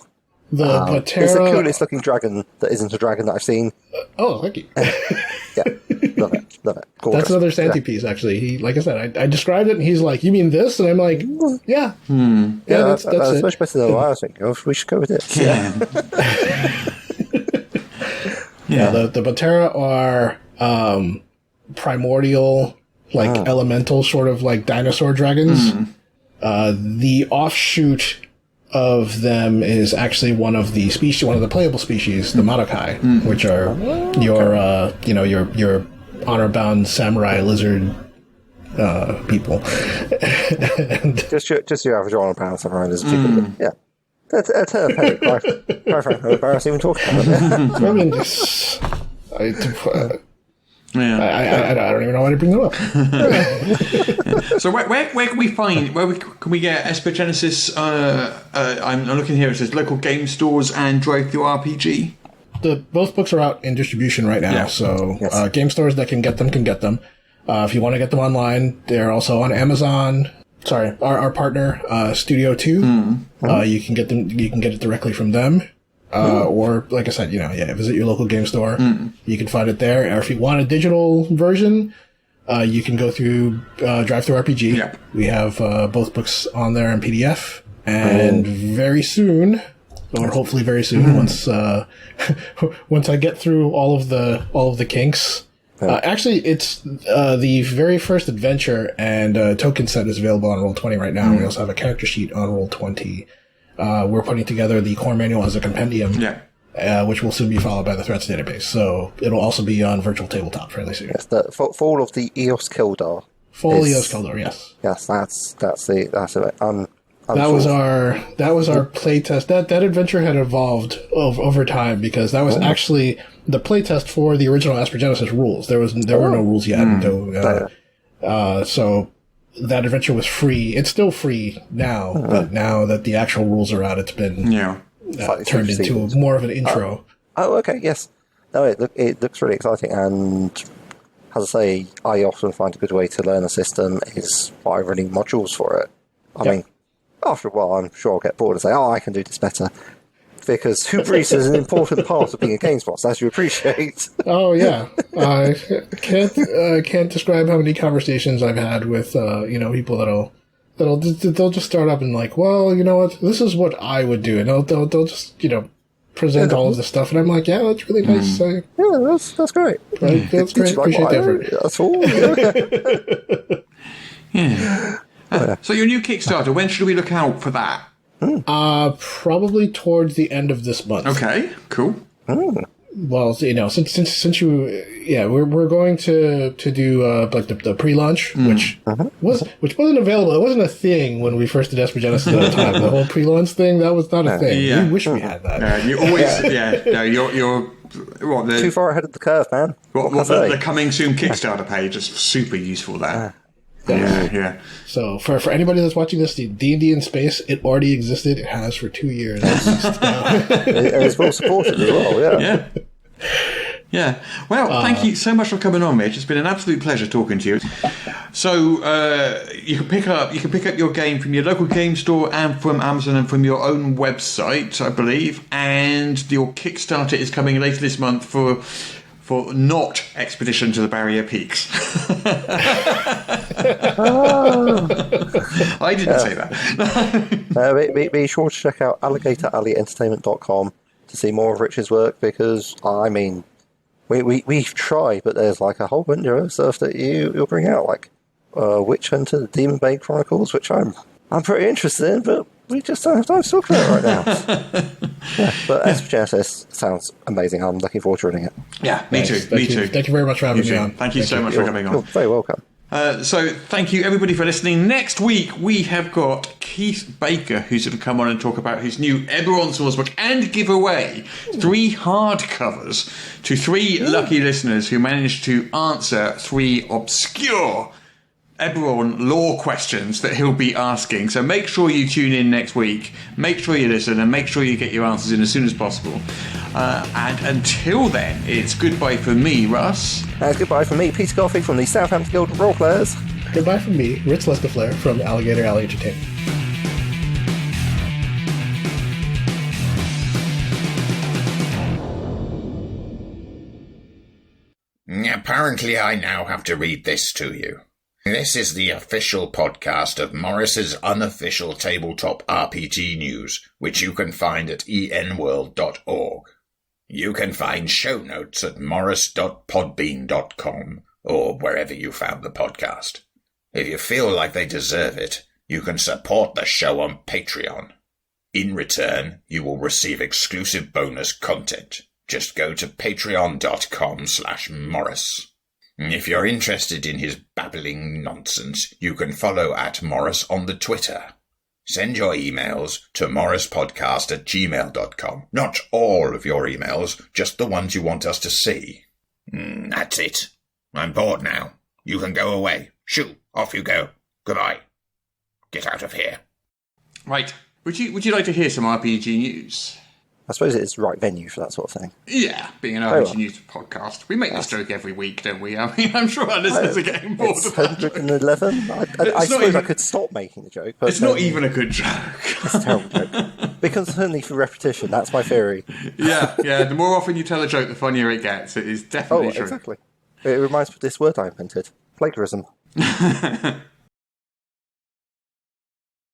The Batera...
It's the coolest looking dragon that isn't a dragon that I've seen.
Oh, thank you.
Love it. Gorgeous.
That's another Santy piece, actually. He, like I said, I described it, and he's like, "You mean this?" And I'm like, "Yeah, that's it.
Much better than what I was thinking of. We should go with it."
The Batera are primordial, elemental, sort of like dinosaur dragons. The offshoot of them is actually one of the playable species, the Madokai, which are your honor-bound samurai lizard people.
just your average honor-bound samurai lizard people. Yeah, that's quite frankly embarrassing even talking about it.
I mean, I don't even know why to bring them up.
So where can we find can we get Esper Genesis? I'm looking here. It says local game stores and drive-through RPG.
Both books are out in distribution right now, game stores that can get them. If you want to get them online, they're also on Amazon. Sorry, our partner Studio 2. You can get them. You can get it directly from them. Or, like I said, visit your local game store. You can find it there. Or if you want a digital version, you can go through Drive-Thru RPG. Yeah. We have both books on there in PDF. And very soon, or hopefully very soon, once I get through all of the kinks. Actually, it's the very first adventure and token set is available on Roll20 right now. We also have a character sheet on Roll20. We're putting together the core manual as a compendium, which will soon be followed by the threats database. So it'll also be on virtual tabletop fairly soon.
Yes, for all of the Eos Kildar.
Eos Kildar, yes.
Yes, that's it.
That was our playtest. That adventure had evolved over time because that was actually the playtest for the original Esper Genesis rules. There were no rules yet. So that adventure was free. It's still free now, but now that the actual rules are out, it's been turned into more of an intro.
Okay, yes. No, it looks really exciting, and as I say, I often find a good way to learn a system is by running modules for it. I mean, after a while, I'm sure I'll get bored and say, I can do this better. Because hubris is an important part of being a games boss, as you appreciate.
Oh yeah, I can't describe how many conversations I've had with people they'll just start up and like, well, you know what, this is what I would do, and they'll just present all of this stuff, and I'm like, yeah, that's really nice to say.
Yeah, that's great.
Right? That's great. Appreciate the effort.
That's all.
So your new Kickstarter, when should we look out for that?
Probably towards the end of this month.
Okay, cool.
Well, since we're going to do like the pre-launch, which wasn't available. It wasn't a thing when we first did Esper Genesis at the time. The whole pre-launch thing, that was not a thing.
Yeah.
We wish we had that.
You always, you're
too far ahead of the curve, man.
The coming soon Kickstarter page is super useful there. Yeah.
So for anybody that's watching this, the D&D in space, it already existed. It has for 2 years.
And it's well supported as well.
Yeah. Well, thank you so much for coming on, Mitch. It's been an absolute pleasure talking to you. So you can pick up your game from your local game store and from Amazon and from your own website, I believe. And your Kickstarter is coming later this month for not Expedition to the Barrier Peaks. I didn't say that.
Be sure to check out alligatorallyentertainment.com to see more of Rich's work, because, I mean, we've tried, but there's like a whole bunch of stuff that you'll bring out, like Witch Hunter, the Demon Bane Chronicles, which I'm pretty interested in, but we just don't have time to talk about it right now. But Esper Genesis sounds amazing. I'm looking forward to reading it.
Yeah, me too.
Thank you very much for having me on.
Thank you so much for coming on.
You're very welcome.
So thank you everybody for listening. Next week we have got Keith Baker, who's going to come on and talk about his new Eberron Sourcebook and give away 3 hardcovers to 3 lucky listeners who managed to answer 3 obscure Eberron lore questions that he'll be asking. So make sure you tune in next week, make sure you listen, and make sure you get your answers in as soon as possible. And until then, it's goodbye from me, Russ.
And it's goodbye from me, Peter Coffey from the Southampton Guild of Roleplayers.
Goodbye from me, Rich Lescouflair from Alligator Alley Entertainment.
Apparently I now have to read this to you. This is the official podcast of Morris's unofficial tabletop RPG news, which you can find at enworld.org. You can find show notes at morris.podbean.com or wherever you found the podcast. If you feel like they deserve it, you can support the show on Patreon. In return, you will receive exclusive bonus content. Just go to patreon.com/Morris. If you're interested in his babbling nonsense, you can follow at Morris on the Twitter. Send your emails to morrispodcast@gmail.com. Not all of your emails, just the ones you want us to see. That's it. I'm bored now. You can go away. Shoo, off you go. Goodbye. Get out of here.
Right. Would you like to hear some RPG news?
I suppose it's the right venue for that sort of thing.
Yeah, being an RPG news podcast. We make this joke every week, don't we? I mean, I'm sure our listeners are getting bored of that.
111. I suppose I could stop making the joke. But
it's not even a good joke.
It's a terrible joke. Because only for repetition, that's my theory.
Yeah. The more often you tell a joke, the funnier it gets. It is definitely true.
Exactly. It reminds me of this word I invented. Plagiarism.